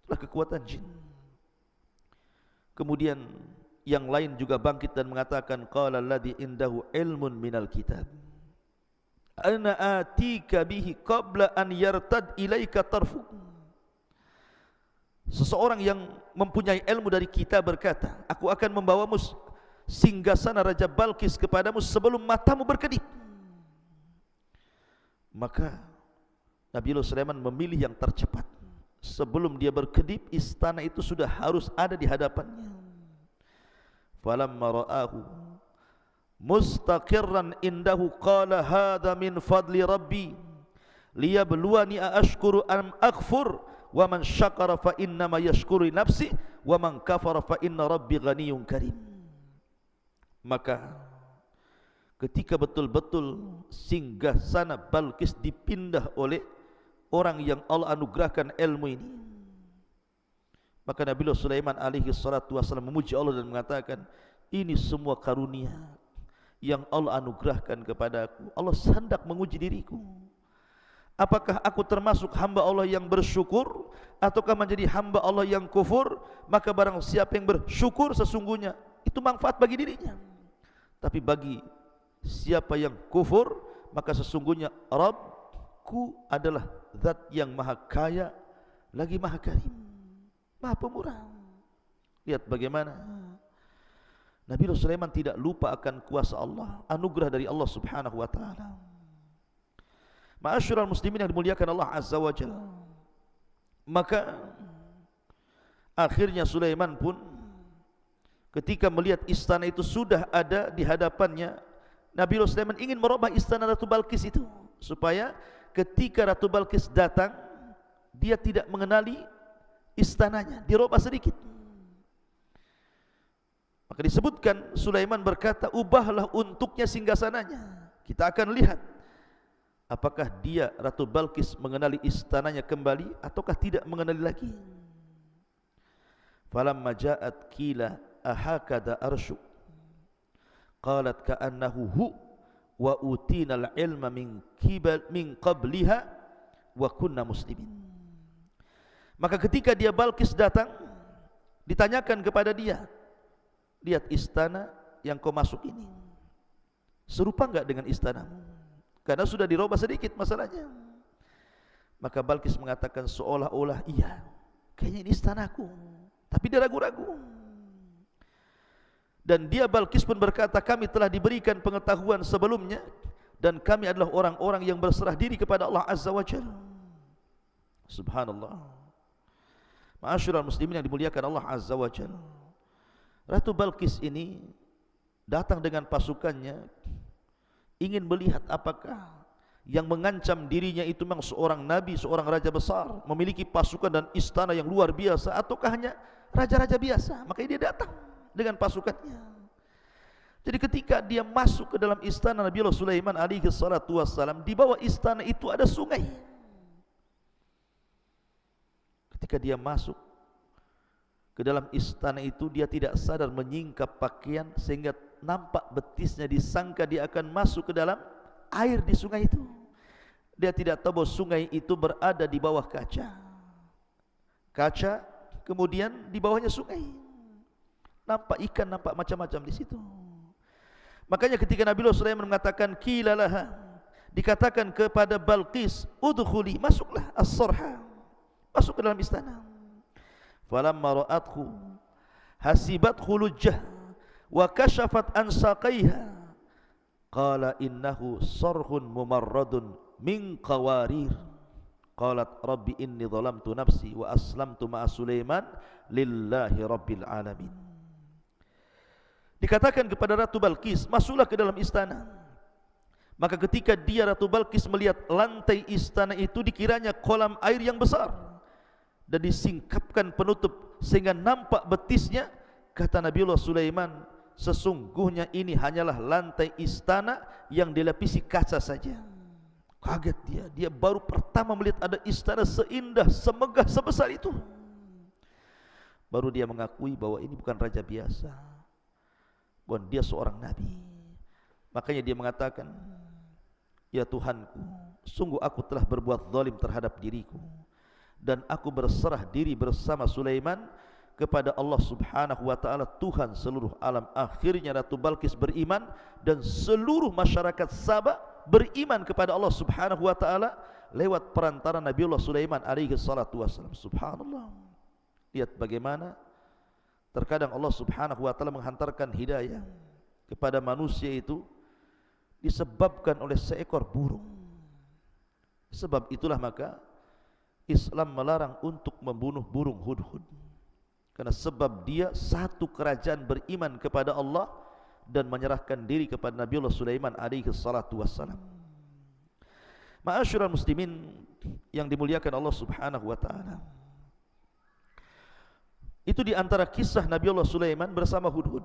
Speaker 1: Itulah kekuatan jin. Kemudian yang lain juga bangkit dan mengatakan, qala alladhi indahu ilmun minal kitab ana atika bihi qabla an yartad ilaika tarfu. Seseorang yang mempunyai ilmu dari kita berkata, aku akan membawamu singgasana Raja Balkis kepadamu sebelum matamu berkedip. Maka Nabiullah Sulaiman memilih yang tercepat. Sebelum dia berkedip, istana itu sudah harus ada di hadapannya. Falamma ra'ahu mustaqirran indahu qala hadha min fadli rabbi liyabluwani aashkuru am akfur wa man syakara fa innama yashkuru nafsi wa man kafara fa inna rabbi ghaniyyun karim. Maka ketika betul-betul singgasana Balkis dipindah oleh orang yang Allah anugerahkan ilmu ini, maka Nabiullah Sulaiman alaihi salatu wasallam memuji Allah dan mengatakan, ini semua karunia yang Allah anugerahkan kepadaku. Allah hendak menguji diriku. Apakah aku termasuk hamba Allah yang bersyukur ataukah menjadi hamba Allah yang kufur? Maka barang siapa yang bersyukur sesungguhnya itu manfaat bagi dirinya. Tapi bagi siapa yang kufur, maka sesungguhnya Rabbku adalah zat yang maha kaya lagi maha karim, maha pemurah. Lihat bagaimana Nabiullah Sulaiman tidak lupa akan kuasa Allah, anugerah dari Allah Subhanahu wa taala. Ma'asyiral muslimin yang dimuliakan Allah Azza wa Jalla. Maka akhirnya Sulaiman pun ketika melihat istana itu sudah ada di hadapannya, Nabiullah Sulaiman ingin merubah istana Ratu Balkis itu supaya ketika Ratu Balkis datang dia tidak mengenali istananya, dirubah sedikit. Maka disebutkan Sulaiman berkata, ubahlah untuknya singgasananya. Kita akan lihat apakah dia Ratu Balqis mengenali istananya kembali ataukah tidak mengenali lagi. Falamma ja'at qila ahakada arsyu qalat ka'annahu hu wa utinal ilma min qabliha wa kunna muslimin. Maka ketika dia Balqis datang, ditanyakan kepada dia, lihat istana yang kau masuk ini, serupa enggak dengan istanamu? Karena sudah dirubah sedikit masalahnya. Maka Balqis mengatakan seolah-olah iya, kayaknya ini istanaku, tapi dia ragu-ragu. Dan dia Balqis pun berkata, kami telah diberikan pengetahuan sebelumnya dan kami adalah orang-orang yang berserah diri kepada Allah Azza wa Jalla. Subhanallah. Ma'asyiral muslimin yang dimuliakan Allah Azza wa Jalla, Ratu Balqis ini datang dengan pasukannya, ingin melihat apakah yang mengancam dirinya itu memang seorang nabi, seorang raja besar, memiliki pasukan dan istana yang luar biasa, ataukah hanya raja-raja biasa. Makanya dia datang dengan pasukannya. Jadi ketika dia masuk ke dalam istana Nabi Allah Sulaiman alaihi salatu wassalam, di bawah istana itu ada sungai. Ketika dia masuk ke dalam istana itu, dia tidak sadar menyingkap pakaian sehingga nampak betisnya, disangka dia akan masuk ke dalam air di sungai itu. Dia tidak tahu bahwa sungai itu berada di bawah kaca. Kaca, kemudian di bawahnya sungai. Nampak ikan, nampak macam-macam di situ. Makanya ketika Nabi Sulaiman mengatakan qila laha, dikatakan kepada Balqis, udkhuli, masuklah as-sarha, masuk ke dalam istana. Falamma ra'athu hasibathu lujjah wa kashafat an saqaiha qala innahu sarhun mumarradun min qawarir qalat rabbi inni zalamtu nafsi wa aslamtu ma'a Sulaiman lillahi rabbil alamin. Dikatakan kepada Ratu Balqis, masuklah ke dalam istana. Maka ketika dia Ratu Balqis melihat lantai istana itu, dikiranya kolam air yang besar dan disingkapkan penutup sehingga nampak betisnya. Kata Nabiullah Sulaiman, sesungguhnya ini hanyalah lantai istana yang dilapisi kaca saja. Kaget dia baru pertama melihat ada istana seindah, semegah, sebesar itu. Baru dia mengakui bahwa ini bukan raja biasa, bahwa dia seorang nabi. Makanya dia mengatakan, ya Tuhanku, sungguh aku telah berbuat zalim terhadap diriku, dan aku berserah diri bersama Sulaiman kepada Allah Subhanahu wa ta'ala, Tuhan seluruh alam. Akhirnya Ratu Balqis beriman dan seluruh masyarakat Sabah beriman kepada Allah Subhanahu wa ta'ala lewat perantara Nabiullah Sulaiman alaihi salatu wassalam. Subhanallah. Lihat bagaimana terkadang Allah Subhanahu wa ta'ala menghantarkan hidayah kepada manusia itu disebabkan oleh seekor burung. Sebab itulah maka Islam melarang untuk membunuh burung hudhud, karena sebab dia satu kerajaan beriman kepada Allah dan menyerahkan diri kepada Nabiullah Sulaiman alaihi salatu wassalam. Ma'asyiral muslimin yang dimuliakan Allah Subhanahu wa ta'ala, itu di antara kisah Nabiullah Sulaiman bersama hudhud.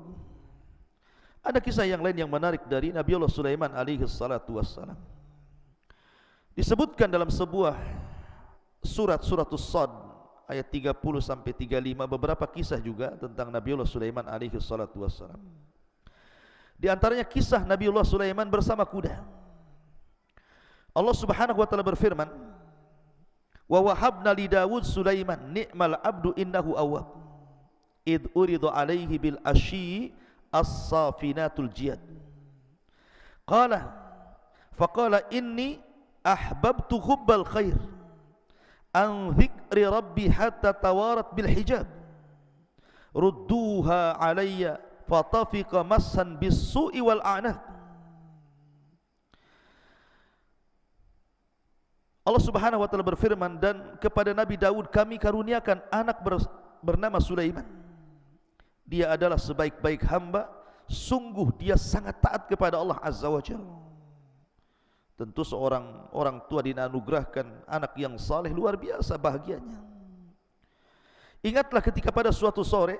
Speaker 1: Ada kisah yang lain yang menarik dari Nabiullah Sulaiman alaihi salatu wassalam. Disebutkan dalam sebuah suratus Sad ayat 30 sampai 35 beberapa kisah juga tentang Nabiullah Sulaiman alaihi salatu wassalam. Di antaranya kisah Nabiullah Sulaiman bersama kuda. Allah Subhanahu wa taala berfirman, wa wahabna li Daud Sulaiman ni'mal abdu innahu awwab id uridu alaihi bil asyi as-safinatul jiyad qala faqala inni ahbabtu hubbal khair an dzikri rabbi hatta tawarat bil hijab rudduha alayya fatafiqa massan bis su'i wal a'naq. Allah Subhanahu wa taala berfirman, dan kepada Nabi Daud kami karuniakan anak bernama Sulaiman. Dia adalah sebaik-baik hamba, sungguh dia sangat taat kepada Allah Azza wa Jalla. Tentu seorang orang tua dianugerahkan anak yang saleh, luar biasa bahagianya. Ingatlah ketika pada suatu sore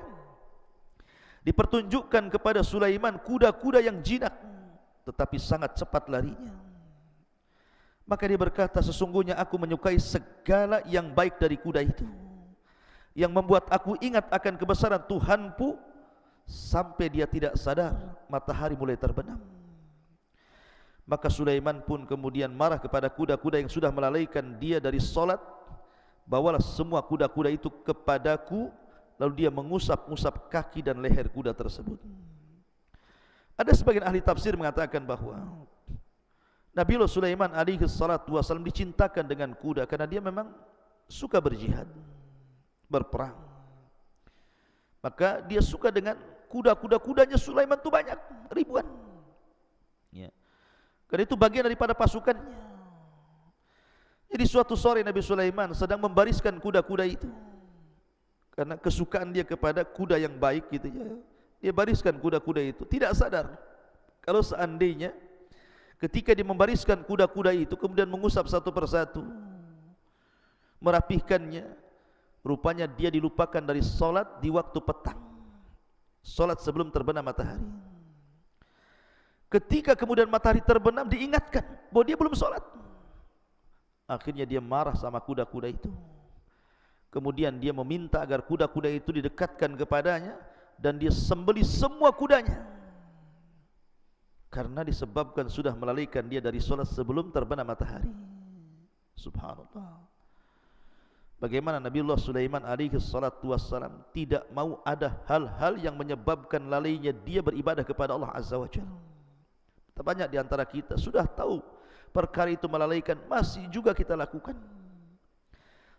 Speaker 1: dipertunjukkan kepada Sulaiman kuda-kuda yang jinak tetapi sangat cepat larinya. Maka dia berkata, sesungguhnya aku menyukai segala yang baik dari kuda itu, yang membuat aku ingat akan kebesaran Tuhanku, sampai dia tidak sadar matahari mulai terbenam. Maka Sulaiman pun kemudian marah kepada kuda-kuda yang sudah melalaikan dia dari solat. Bawalah semua kuda-kuda itu kepadaku. Lalu dia mengusap-usap kaki dan leher kuda tersebut. Ada sebagian ahli tafsir mengatakan bahwa Nabiullah Sulaiman alaihi salatu wasallam dicintakan dengan kuda karena dia memang suka berjihad, berperang. Maka dia suka dengan kuda-kudanya Sulaiman itu banyak, ribuan. Ya. Karena itu bagian daripada pasukannya. Jadi suatu sore Nabi Sulaiman sedang membariskan kuda-kuda itu. Karena kesukaan dia kepada kuda yang baik gitu ya. Dia bariskan kuda-kuda itu, tidak sadar kalau seandainya ketika dia membariskan kuda-kuda itu kemudian mengusap satu persatu, merapihkannya, rupanya dia dilupakan dari solat di waktu petang, solat sebelum terbenam matahari. Ketika kemudian matahari terbenam diingatkan bahwa dia belum solat. Akhirnya dia marah sama kuda-kuda itu. Kemudian dia meminta agar kuda-kuda itu didekatkan kepadanya dan dia sembelih semua kudanya. Karena disebabkan sudah melalaikan dia dari solat sebelum terbenam matahari. Subhanallah. Bagaimana Nabiullah Sulaiman alaihi salatu wassalam tidak mau ada hal-hal yang menyebabkan lalainya dia beribadah kepada Allah Azza wa Jalla. Banyak di antara kita sudah tahu perkara itu melalaikan, masih juga kita lakukan.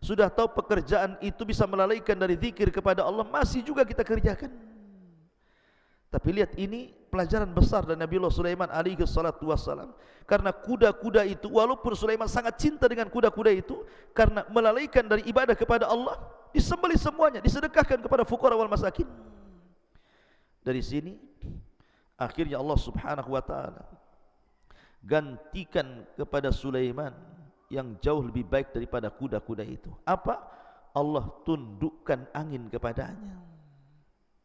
Speaker 1: Sudah tahu pekerjaan itu bisa melalaikan dari zikir kepada Allah, masih juga kita kerjakan. Tapi lihat, ini pelajaran besar dari Nabiullah Sulaiman alaihi salatu wassalam. Karena kuda-kuda itu, walaupun Sulaiman sangat cinta dengan kuda-kuda itu, karena melalaikan dari ibadah kepada Allah, disembelih semuanya, disedekahkan kepada fuqara wal masakin. Dari sini akhirnya Allah Subhanahu wa ta'ala gantikan kepada Sulaiman yang jauh lebih baik daripada kuda-kuda itu. Apa? Allah tundukkan angin kepadanya.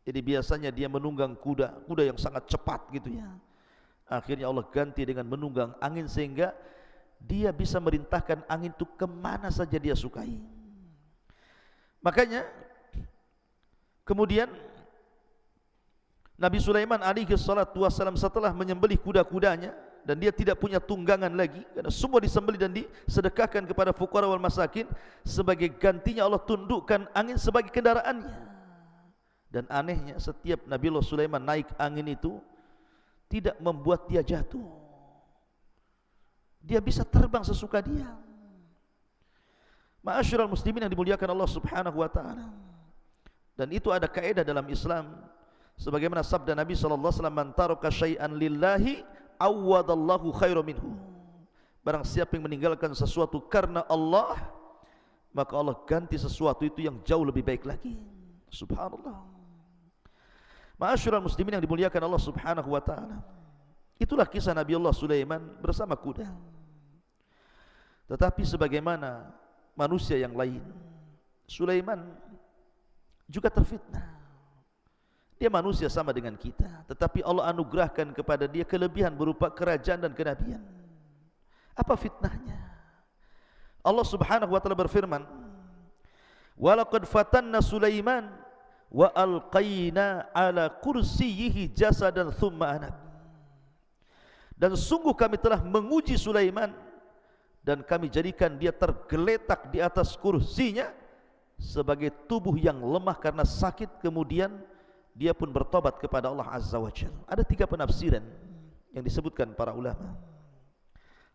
Speaker 1: Jadi biasanya dia menunggang kuda yang sangat cepat gitu ya. Akhirnya Allah ganti dengan menunggang angin sehingga dia bisa merintahkan angin itu kemana saja dia sukai. Makanya kemudian Nabi Sulaiman alaihi salatu wassalam setelah menyembelih kuda-kudanya dan dia tidak punya tunggangan lagi karena semua disembelih dan disedekahkan kepada fuqara wal masakin, sebagai gantinya Allah tundukkan angin sebagai kendaraannya. Dan anehnya setiap Nabiullah Sulaiman naik angin itu tidak membuat dia jatuh. Dia bisa terbang sesuka dia. Ma'asyiral muslimin yang dimuliakan Allah Subhanahu wa ta'ala. Dan itu ada kaidah dalam Islam. Sebagaimana sabda Nabi SAW, man taraka syai'an lillahi awwadallahu khairan minhu. Barang siapa yang meninggalkan sesuatu karena Allah, maka Allah ganti sesuatu itu yang jauh lebih baik lagi. Subhanallah. Ma'asyiral muslimin yang dimuliakan Allah Subhanahu wa ta'ala. Itulah kisah Nabiullah Sulaiman bersama kuda. Tetapi sebagaimana manusia yang lain, Sulaiman juga terfitnah. Dia manusia sama dengan kita, tetapi Allah anugerahkan kepada dia kelebihan berupa kerajaan dan kenabian. Apa fitnahnya? Allah Subhanahu wa ta'ala berfirman, "Walaqad fatanna Sulaiman wa alqaina ala kursiyyihi jasadan thumma anab." Dan sungguh kami telah menguji Sulaiman dan kami jadikan dia tergeletak di atas kursinya sebagai tubuh yang lemah karena sakit, kemudian dia pun bertobat kepada Allah Azza wa Jalla. Ada 3 penafsiran yang disebutkan para ulama.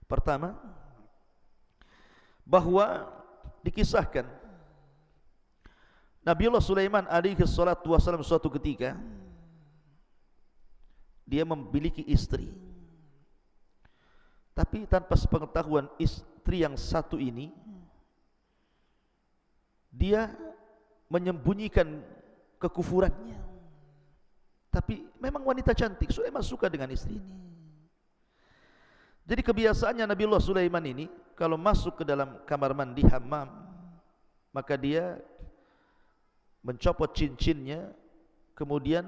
Speaker 1: Pertama, bahwa dikisahkan Nabiullah Sulaiman alaihi salatu wassalam suatu ketika dia memiliki istri, tapi tanpa sepengetahuan istri yang satu ini, dia menyembunyikan kekufurannya. Tapi memang wanita cantik, Sulaiman suka dengan istri ini. Jadi kebiasaannya Nabiullah Sulaiman ini kalau masuk ke dalam kamar mandi hammam, maka dia mencopot cincinnya, kemudian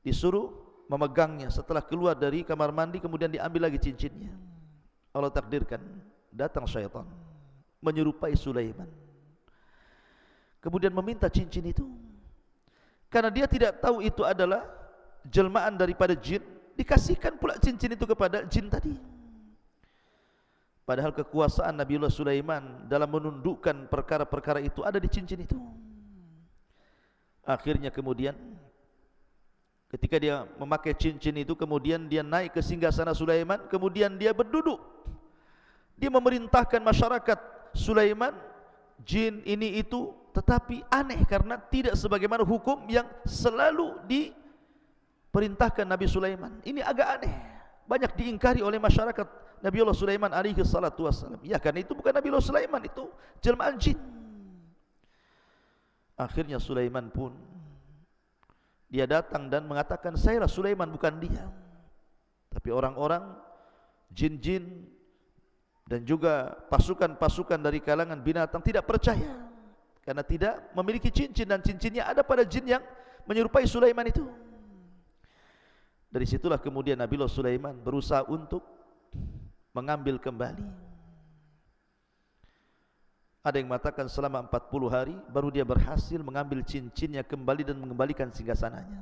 Speaker 1: disuruh memegangnya. Setelah keluar dari kamar mandi, kemudian diambil lagi cincinnya. Allah takdirkan, datang syaitan menyerupai Sulaiman, kemudian meminta cincin itu. Karena dia tidak tahu itu adalah jelmaan daripada jin, dikasihkan pula cincin itu kepada jin tadi. Padahal kekuasaan Nabiullah Sulaiman dalam menundukkan perkara-perkara itu ada di cincin itu. Akhirnya kemudian ketika dia memakai cincin itu, kemudian dia naik ke singgasana Sulaiman, kemudian dia berduduk. Dia memerintahkan masyarakat Sulaiman, jin ini itu, tetapi aneh karena tidak sebagaimana hukum yang selalu diperintahkan Nabi Sulaiman. Ini agak aneh, banyak diingkari oleh masyarakat Nabiullah Sulaiman alaihi salatu wassalam. Ya, karena itu bukan Nabiullah Sulaiman, itu jelmaan jin. Akhirnya Sulaiman pun dia datang dan mengatakan, saya lah Sulaiman, bukan dia. Tapi orang-orang jin-jin dan juga pasukan-pasukan dari kalangan binatang tidak percaya, karena tidak memiliki cincin, dan cincinnya ada pada jin yang menyerupai Sulaiman itu. Dari situlah kemudian Nabiullah Sulaiman berusaha untuk mengambil kembali. Ada yang mengatakan selama 40 hari baru dia berhasil mengambil cincinnya kembali dan mengembalikan singgasananya.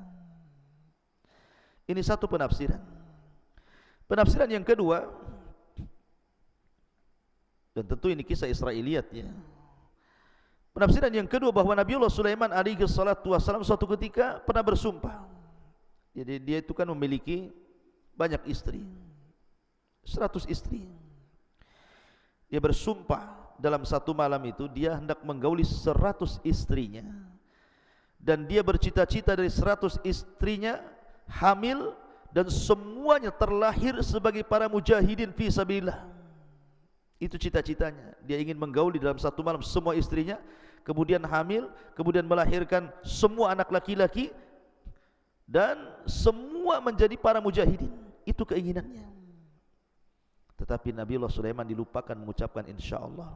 Speaker 1: Ini satu penafsiran. Penafsiran yang kedua, dan tentu ini kisah Israiliyat ya. Penafsiran yang kedua bahwa Nabiullah Sulaiman alaihi salatu wassalam suatu ketika pernah bersumpah. Jadi dia itu kan memiliki banyak istri, 100 istri. Dia bersumpah dalam satu malam itu dia hendak menggauli 100 istrinya, dan dia bercita-cita dari 100 istrinya hamil, dan semuanya terlahir sebagai para mujahidin fi sabilillah. Itu cita-citanya. Dia ingin menggauli dalam satu malam semua istrinya, kemudian hamil, kemudian melahirkan semua anak laki-laki, dan semua menjadi para mujahidin. Itu keinginannya. Tetapi Nabiullah Sulaiman dilupakan mengucapkan insyaallah.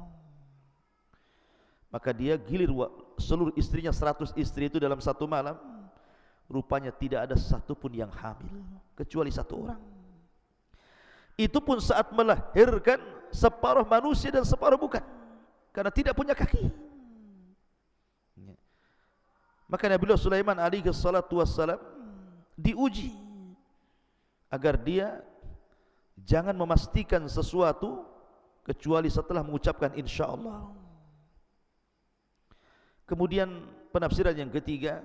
Speaker 1: Maka dia gilir seluruh istrinya, 100 istri itu dalam satu malam. Rupanya tidak ada satupun yang hamil, kecuali satu orang. Itu pun saat melahirkan separuh manusia dan separuh bukan, karena tidak punya kaki. Maka Nabiullah Sulaiman alaihi salatu wassalam diuji agar dia jangan memastikan sesuatu kecuali setelah mengucapkan insyaallah. Kemudian penafsiran yang ketiga,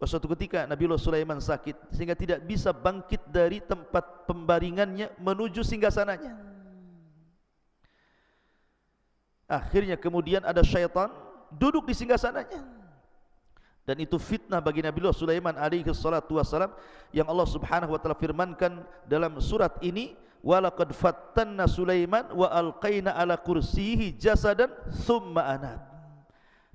Speaker 1: suatu ketika Nabiullah Sulaiman sakit sehingga tidak bisa bangkit dari tempat pembaringannya menuju singgasananya. Akhirnya kemudian ada syaitan duduk di singgasananya, dan itu fitnah bagi Nabiullah Sulaiman alaihi salatu wassalam, yang Allah Subhanahu wa taala firmankan dalam surat ini, walaqad fattanna Sulaiman wa alqaina ala kursiyihi jasadan thumma anab.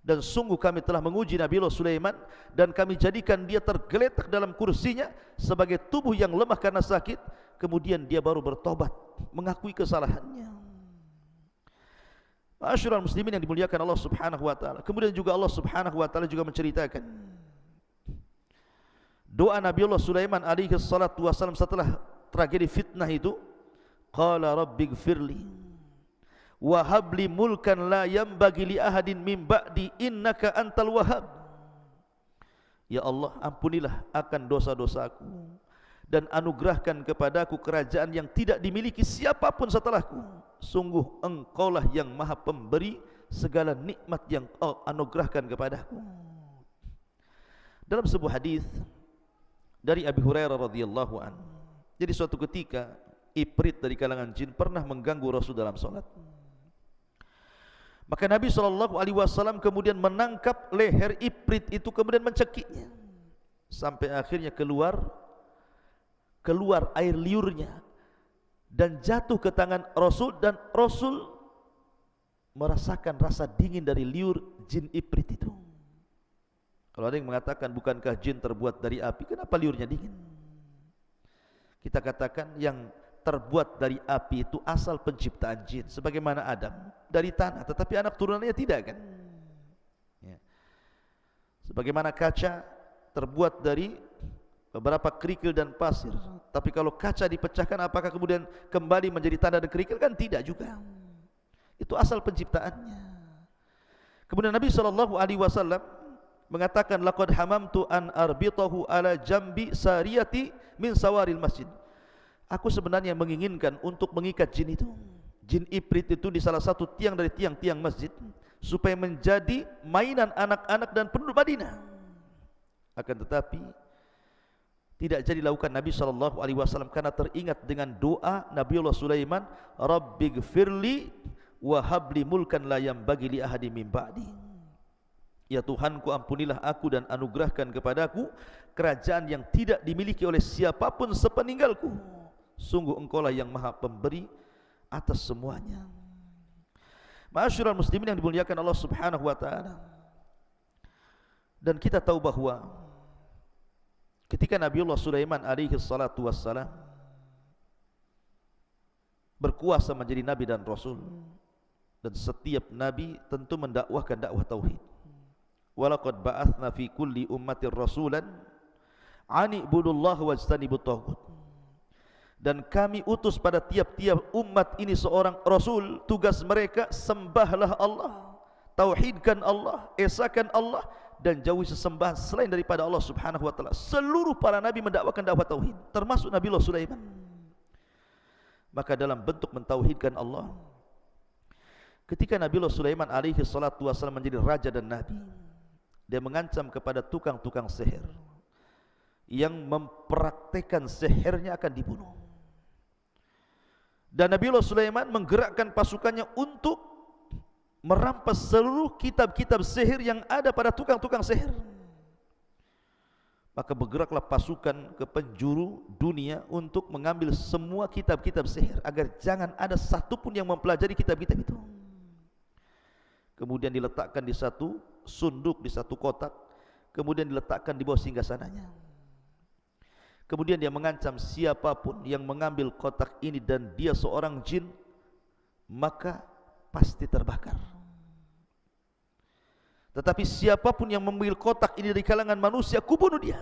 Speaker 1: Dan sungguh kami telah menguji Nabiullah Sulaiman, dan kami jadikan dia tergeletak dalam kursinya sebagai tubuh yang lemah karena sakit, kemudian dia baru bertobat, mengakui kesalahannya. Ma'asyiral muslimin yang dimuliakan Allah Subhanahu wa taala. Kemudian juga Allah Subhanahu wa taala juga menceritakan doa Nabiullah Sulaiman alaihi salatu wassalam setelah tragedi fitnah itu. Qala rabbighfirli wa habli mulkan la yanbaghi li ahadin min ba'di innaka antal wahhab. Ya Allah, ampunilah akan dosa-dosaku dan anugerahkan kepadaku kerajaan yang tidak dimiliki siapapun setelahku. Sungguh Engkaulah yang Maha Pemberi segala nikmat yang Kau anugerahkan kepadaku. Dalam sebuah hadis dari Abi Hurairah radhiyallahu an, jadi suatu ketika Ifrit dari kalangan jin pernah mengganggu Rasul dalam salat. Maka Nabi SAW kemudian menangkap leher Ifrit itu, kemudian mencekiknya sampai akhirnya keluar air liurnya dan jatuh ke tangan Rasul, dan Rasul merasakan rasa dingin dari liur jin Ifrit itu. Kalau ada yang mengatakan bukankah jin terbuat dari api, kenapa liurnya dingin? Kita katakan yang terbuat dari api itu asal penciptaan jin, sebagaimana Adam dari tanah, tetapi anak turunannya tidak kan? Ya. Sebagaimana kaca terbuat dari beberapa kerikil dan pasir, tapi kalau kaca dipecahkan apakah kemudian kembali menjadi tanah dan kerikil? Kan tidak juga. Itu asal penciptaannya. Kemudian Nabi SAW mengatakan, laqad hamamtu an arbitahu ala jambi sariyati min sawaril masjid. Aku sebenarnya menginginkan untuk mengikat jin itu, jin ifrit itu, di salah satu tiang dari tiang-tiang masjid, supaya menjadi mainan anak-anak dan penduduk Madinah. Akan tetapi tidak jadi lakukan Nabi SAW karena teringat dengan doa Nabiullah Sulaiman, Rabbighfirli wa habli mulkan la yanbaghi li ahadin min ba'di. Ya Tuhanku, ampunilah aku dan anugerahkan kepadaku kerajaan yang tidak dimiliki oleh siapapun sepeninggalku. Sungguh engkaulah yang maha pemberi atas semuanya. Ma'asyiral muslimin yang dimuliakan Allah Subhanahu wa taala. Dan kita tahu bahwa ketika Nabiullah Sulaiman alaihi salatu wassalam berkuasa menjadi nabi dan rasul, dan setiap nabi tentu mendakwahkan dakwah tauhid. Walaqad ba'atsna fi kulli ummatin rasulan ani ibudullaha wajtanibut taghut. Dan kami utus pada tiap-tiap umat ini seorang rasul, tugas mereka sembahlah Allah, tauhidkan Allah, esakan Allah, dan jauhi sesembahan selain daripada Allah Subhanahu wa taala. Seluruh para nabi mendakwakan dakwah tauhid, termasuk Nabiullah Sulaiman. Maka dalam bentuk mentauhidkan Allah, ketika Nabiullah Sulaiman alaihi salatu wasallam menjadi raja dan nabi, dia mengancam kepada tukang-tukang sihir yang mempraktekkan sihirnya akan dibunuh. Dan Nabiullah Sulaiman menggerakkan pasukannya untuk merampas seluruh kitab-kitab sihir yang ada pada tukang-tukang sihir. Maka bergeraklah pasukan ke penjuru dunia untuk mengambil semua kitab-kitab sihir, agar jangan ada satupun yang mempelajari kitab-kitab itu. Kemudian diletakkan di satu sunduk, di satu kotak, kemudian diletakkan di bawah singgasananya. Kemudian dia mengancam, siapapun yang mengambil kotak ini dan dia seorang jin, maka pasti terbakar. Tetapi siapapun yang mengambil kotak ini dari kalangan manusia, kubunuh dia.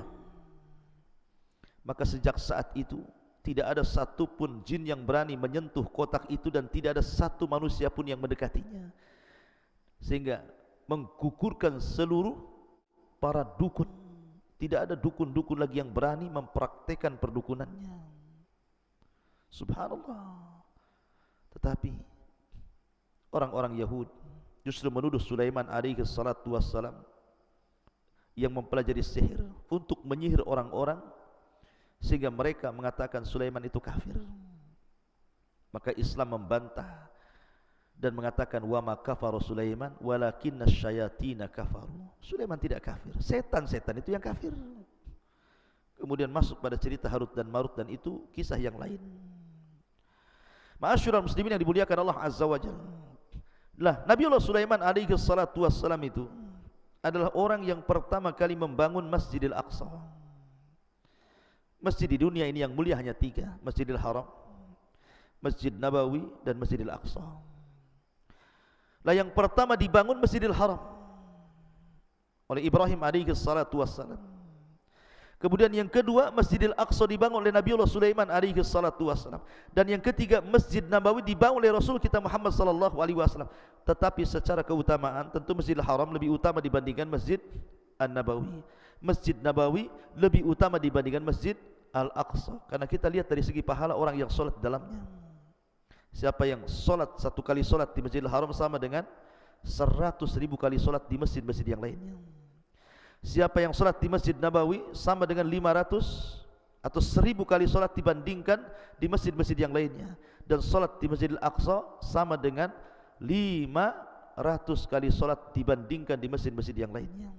Speaker 1: Maka sejak saat itu tidak ada satupun jin yang berani menyentuh kotak itu, dan tidak ada satu manusia pun yang mendekatinya, sehingga menggugurkan seluruh para dukun. Tidak ada dukun-dukun lagi yang berani mempraktekkan perdukunannya. Subhanallah. Tetapi orang-orang Yahudi justru menuduh Sulaiman alaihi salatu wassalam yang mempelajari sihir untuk menyihir orang-orang, sehingga mereka mengatakan Sulaiman itu kafir. Maka Islam membantah dan mengatakan, wa ma kafara Sulaiman walakinna syayatina kafaru. Sulaiman tidak kafir, setan-setan itu yang kafir. Kemudian masuk pada cerita Harut dan Marut, dan itu kisah yang lain. Ma'asyiral muslimin yang dimuliakan Allah Azza wa Jalla. Lah, Nabiullah Sulaiman alaihi salatu wassalam itu adalah orang yang pertama kali membangun Masjidil Aqsa. Masjid di dunia ini yang mulia hanya 3, Masjidil Haram, Masjid Nabawi, dan Masjidil Aqsa. Lah, yang pertama dibangun Masjidil Haram oleh Ibrahim alaihi salatu wassalam. Kemudian yang kedua Masjidil Aqsa dibangun oleh Nabiullah Sulaiman alaihi salatu wassalam. Dan yang ketiga Masjid Nabawi dibangun oleh Rasul kita Muhammad sallallahu alaihi wasallam. Tetapi secara keutamaan tentu Masjidil Haram lebih utama dibandingkan Masjid An-Nabawi. Masjid Nabawi lebih utama dibandingkan Masjid Al-Aqsa, karena kita lihat dari segi pahala orang yang sholat di dalamnya. Siapa yang sholat 1 kali sholat di Masjidil Haram sama dengan 100.000 kali sholat di masjid-masjid yang lainnya. Siapa yang sholat di Masjid Nabawi sama dengan 500 atau 1.000 kali sholat dibandingkan di masjid-masjid yang lainnya. Dan sholat di Masjidil Aqsa sama dengan 500 kali sholat dibandingkan di masjid-masjid yang lainnya.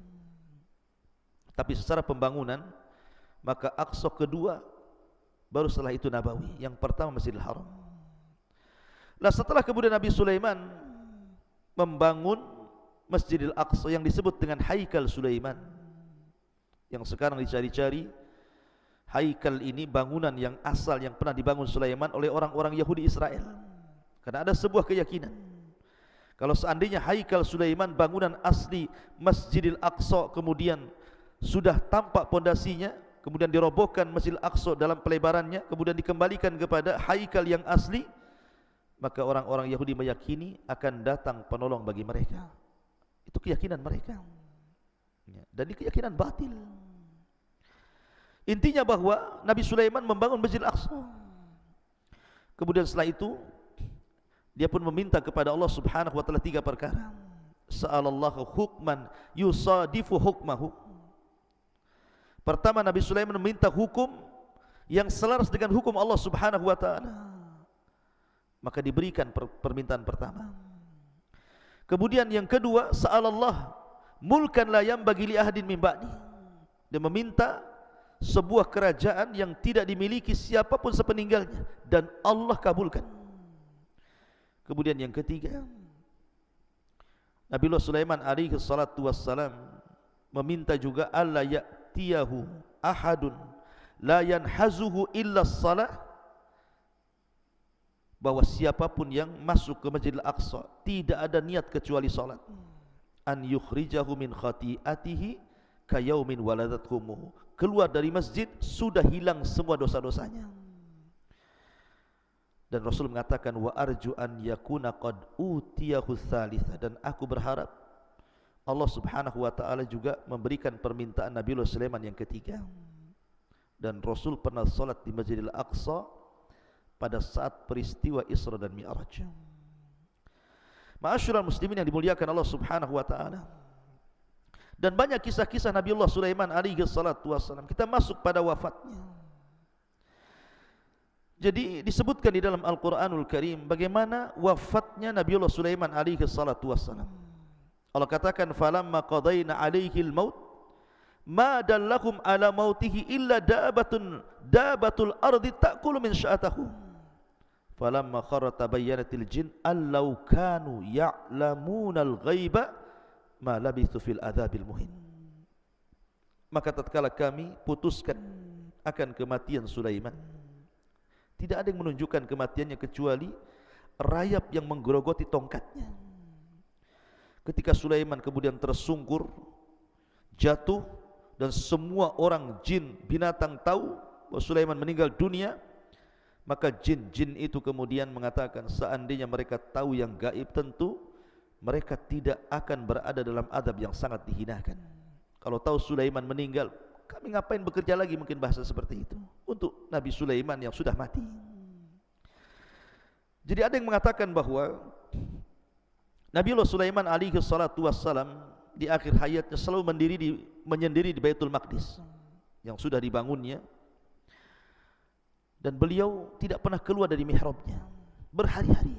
Speaker 1: Tapi secara pembangunan, maka Aqsa kedua, baru setelah itu Nabawi. Yang pertama Masjidil Haram. Nah, setelah kemudian Nabi Sulaiman membangun Masjidil Aqsa yang disebut dengan Haikal Sulaiman, yang sekarang dicari-cari Haikal ini bangunan yang asal yang pernah dibangun Sulaiman oleh orang-orang Yahudi Israel. Karena ada sebuah keyakinan, kalau seandainya Haikal Sulaiman, bangunan asli Masjidil Aqsa, kemudian sudah tampak pondasinya, kemudian dirobohkan Masjidil Aqsa dalam pelebarannya, kemudian dikembalikan kepada Haikal yang asli, maka orang-orang Yahudi meyakini akan datang penolong bagi mereka. Itu keyakinan mereka, dan ini keyakinan batil. Intinya bahwa Nabi Sulaiman membangun Masjid Al-Aqsa. Kemudian setelah itu dia pun meminta kepada Allah Subhanahu wa taala 3 perkara. Sa'alallahu hukman yusadifu hukmahu. Pertama, Nabi Sulaiman meminta hukum yang selaras dengan hukum Allah Subhanahu wa taala. Maka diberikan permintaan pertama. Kemudian yang kedua, sa'alallah mulkan la yanbaghi li ahadin min ba'di. Dia meminta sebuah kerajaan yang tidak dimiliki siapapun sepeninggalnya, dan Allah kabulkan. Kemudian yang ketiga, Nabiullah Sulaiman alaihi salatu wassalam meminta juga alla ya'tiyahu ahadun la yanhazuhu illa as-salah, bahwa siapapun yang masuk ke Masjidil Aqsa tidak ada niat kecuali salat. An yukhrijahu min khati'atihi kayaumin waladathu ummuhu. Keluar dari masjid sudah hilang semua dosa-dosanya. Dan Rasul mengatakan wa arju an yakuna qad utiyahu tsalitsa, dan aku berharap Allah Subhanahu wa taala juga memberikan permintaan Nabiullah Sulaiman yang ketiga. Dan Rasul pernah salat di Masjidil Aqsa pada saat peristiwa Isra dan Mi'raj. Ma'asyiral muslimin yang dimuliakan Allah Subhanahu wa taala. Dan banyak kisah-kisah Nabiullah Sulaiman alaihi salatu wassalam. Kita masuk pada wafatnya. Jadi disebutkan di dalam Al-Quranul Karim bagaimana wafatnya Nabiullah Sulaiman alaihi salatu wassalam. Allah katakan, falamma qadayna alaihi al-maut ma dallahum ala mautihi illa dabatul ardi ta'kulu min sya'atahu. Falamma kharra tabayyanatil jin allau kanu ya'lamunal ghaiba ma labithu fil adzabil muhin. Maka tatkala kami putuskan akan kematian Sulaiman, tidak ada yang menunjukkan kematiannya kecuali rayap yang menggerogoti tongkatnya. Ketika Sulaiman kemudian tersungkur, jatuh, dan semua orang, jin, binatang tahu bahwa Sulaiman meninggal dunia, maka jin-jin itu kemudian mengatakan, seandainya mereka tahu yang gaib, tentu mereka tidak akan berada dalam adab yang sangat dihinakan. Kalau tahu Sulaiman meninggal, kami ngapain bekerja lagi, mungkin bahasa seperti itu untuk Nabi Sulaiman yang sudah mati. Jadi ada yang mengatakan bahwa Nabiullah Sulaiman alaihi salatu wassalam di akhir hayatnya selalu menyendiri di Baitul Maqdis yang sudah dibangunnya, dan beliau tidak pernah keluar dari mihrabnya berhari-hari.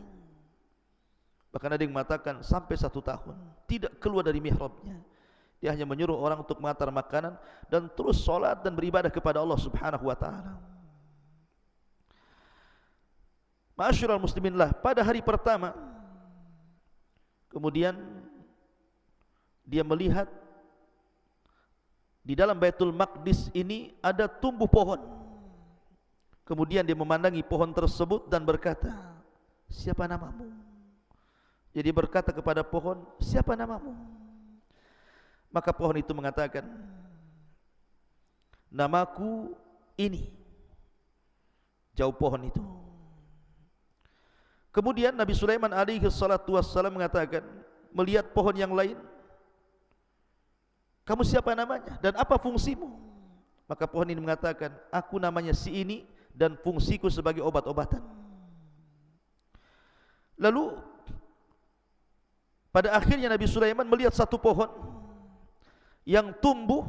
Speaker 1: Bahkan ada yang mengatakan sampai 1 tahun tidak keluar dari mihrabnya. Dia hanya menyuruh orang untuk mengantar makanan dan terus sholat dan beribadah kepada Allah Subhanahu wa ta'ala. Ma'asyiral muslimin lah, pada hari pertama kemudian dia melihat di dalam Baitul Maqdis ini ada tumbuh pohon. Kemudian dia memandangi pohon tersebut dan berkata, siapa namamu? Jadi berkata kepada pohon, siapa namamu? Maka pohon itu mengatakan, namaku ini. Jauh pohon itu. Kemudian Nabi Sulaiman alaihi salatu wassalam mengatakan, melihat pohon yang lain, kamu siapa namanya dan apa fungsimu? Maka pohon ini mengatakan, aku namanya si ini dan fungsiku sebagai obat-obatan. Lalu pada akhirnya Nabi Sulaiman melihat satu pohon yang tumbuh.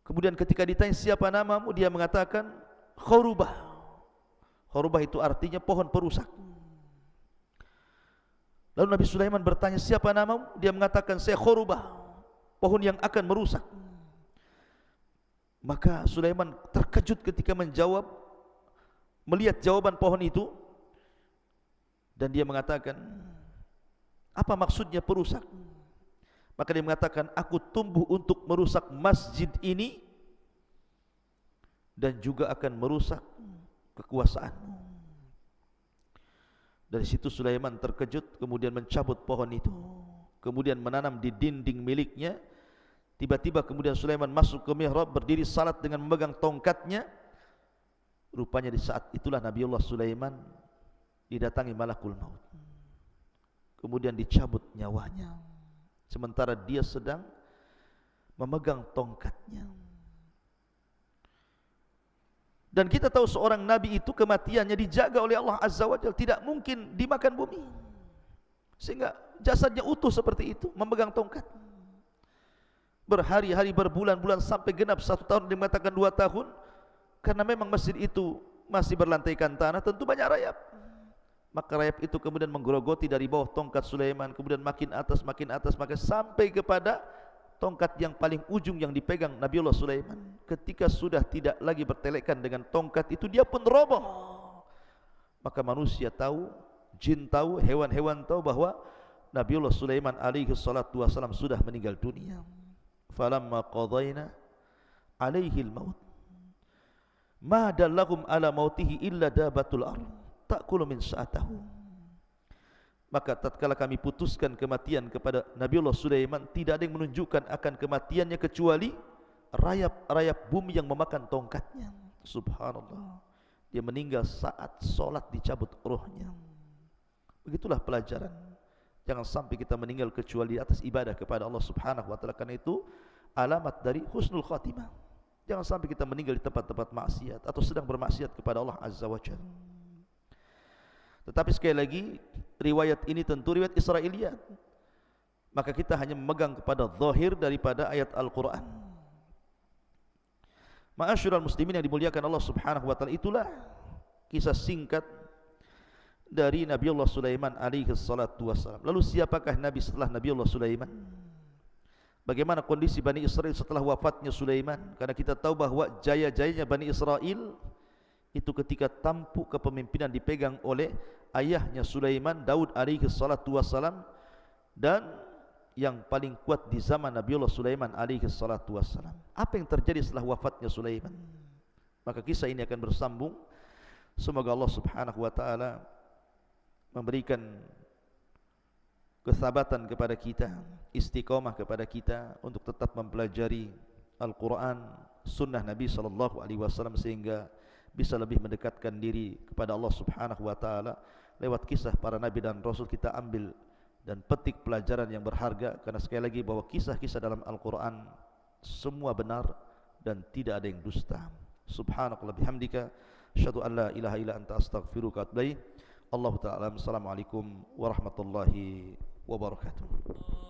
Speaker 1: Kemudian ketika ditanya siapa namamu, dia mengatakan Khurubah. Khurubah itu artinya pohon perusak. Lalu Nabi Sulaiman bertanya, siapa namamu? Dia mengatakan, saya Khurubah, pohon yang akan merusak. Maka Sulaiman terkejut ketika menjawab, melihat jawaban pohon itu, dan dia mengatakan, apa maksudnya perusak? Maka dia mengatakan, aku tumbuh untuk merusak masjid ini dan juga akan merusak kekuasaanmu. Dari situ Sulaiman terkejut, kemudian mencabut pohon itu, kemudian menanam di dinding miliknya. Tiba-tiba kemudian Sulaiman masuk ke mihrab, berdiri salat dengan memegang tongkatnya. Rupanya di saat itulah Nabiullah Sulaiman didatangi malakul maut, kemudian dicabut nyawanya, sementara dia sedang memegang tongkatnya. Dan kita tahu seorang nabi itu kematiannya dijaga oleh Allah Azza wa Jalla, tidak mungkin dimakan bumi, sehingga jasadnya utuh seperti itu, memegang tongkat. Berhari-hari, berbulan-bulan, sampai genap 1 tahun, dimatakan 2 tahun, karena memang masjid itu masih berlantaikan tanah, tentu banyak rayap. Maka rayap itu kemudian menggerogoti dari bawah tongkat Sulaiman, kemudian makin atas, maka sampai kepada tongkat yang paling ujung yang dipegang Nabiullah Sulaiman. Ketika sudah tidak lagi bertelekan dengan tongkat itu, dia pun roboh. Maka manusia tahu, jin tahu, hewan-hewan tahu bahwa Nabiullah Sulaiman alaihi salatu wassalam sudah meninggal dunia. Falamma qadayna alaihi al-maut ma dallahum ala mautihi illa dabatul ardh ta'kulu min sa'atahu. Maka tatkala kami putuskan kematian kepada Nabiullah Sulaiman, tidak ada yang menunjukkan akan kematiannya kecuali rayap-rayap bumi yang memakan tongkatnya. Subhanallah, dia meninggal saat solat dicabut rohnya. Begitulah pelajaran. Jangan sampai kita meninggal kecuali di atas ibadah kepada Allah Subhanahu wa ta'ala. Karena itu alamat dari husnul khatimah. Jangan sampai kita meninggal di tempat-tempat maksiat atau sedang bermaksiat kepada Allah Azza wa Jalla. Tetapi sekali lagi, riwayat ini tentu riwayat Israiliyat, maka kita hanya memegang kepada zahir daripada ayat Al-Quran. Ma'asyiral muslimin yang dimuliakan Allah Subhanahu wa ta'ala, itulah kisah singkat dari Nabiullah Sulaiman alaihi salatu wassalam. Lalu siapakah Nabi setelah Nabiullah Sulaiman? Bagaimana kondisi Bani Israel setelah wafatnya Sulaiman? Karena kita tahu bahwa jaya-jayanya Bani Israel itu ketika tampuk kepemimpinan dipegang oleh ayahnya Sulaiman, Daud alaihi salatu wassalam, dan yang paling kuat di zaman Nabiullah Sulaiman alaihi salatu wassalam. Apa yang terjadi setelah wafatnya Sulaiman? Maka kisah ini akan bersambung. Semoga Allah Subhanahu wa ta'ala memberikan kesabatan kepada kita, istiqamah kepada kita untuk tetap mempelajari Al-Quran, sunnah Nabi SAW, sehingga bisa lebih mendekatkan diri kepada Allah Subhanahu wa ta'ala. Lewat kisah para Nabi dan Rasul kita ambil dan petik pelajaran yang berharga. Karena sekali lagi bahwa kisah-kisah dalam Al-Quran semua benar dan tidak ada yang dusta. Subhanakallah bihamdika, asyhadu an la ilaha illa anta, astaghfiruka wa atubu ilaik. Allah ta'ala. Assalamualaikum warahmatullahi wabarakatuh.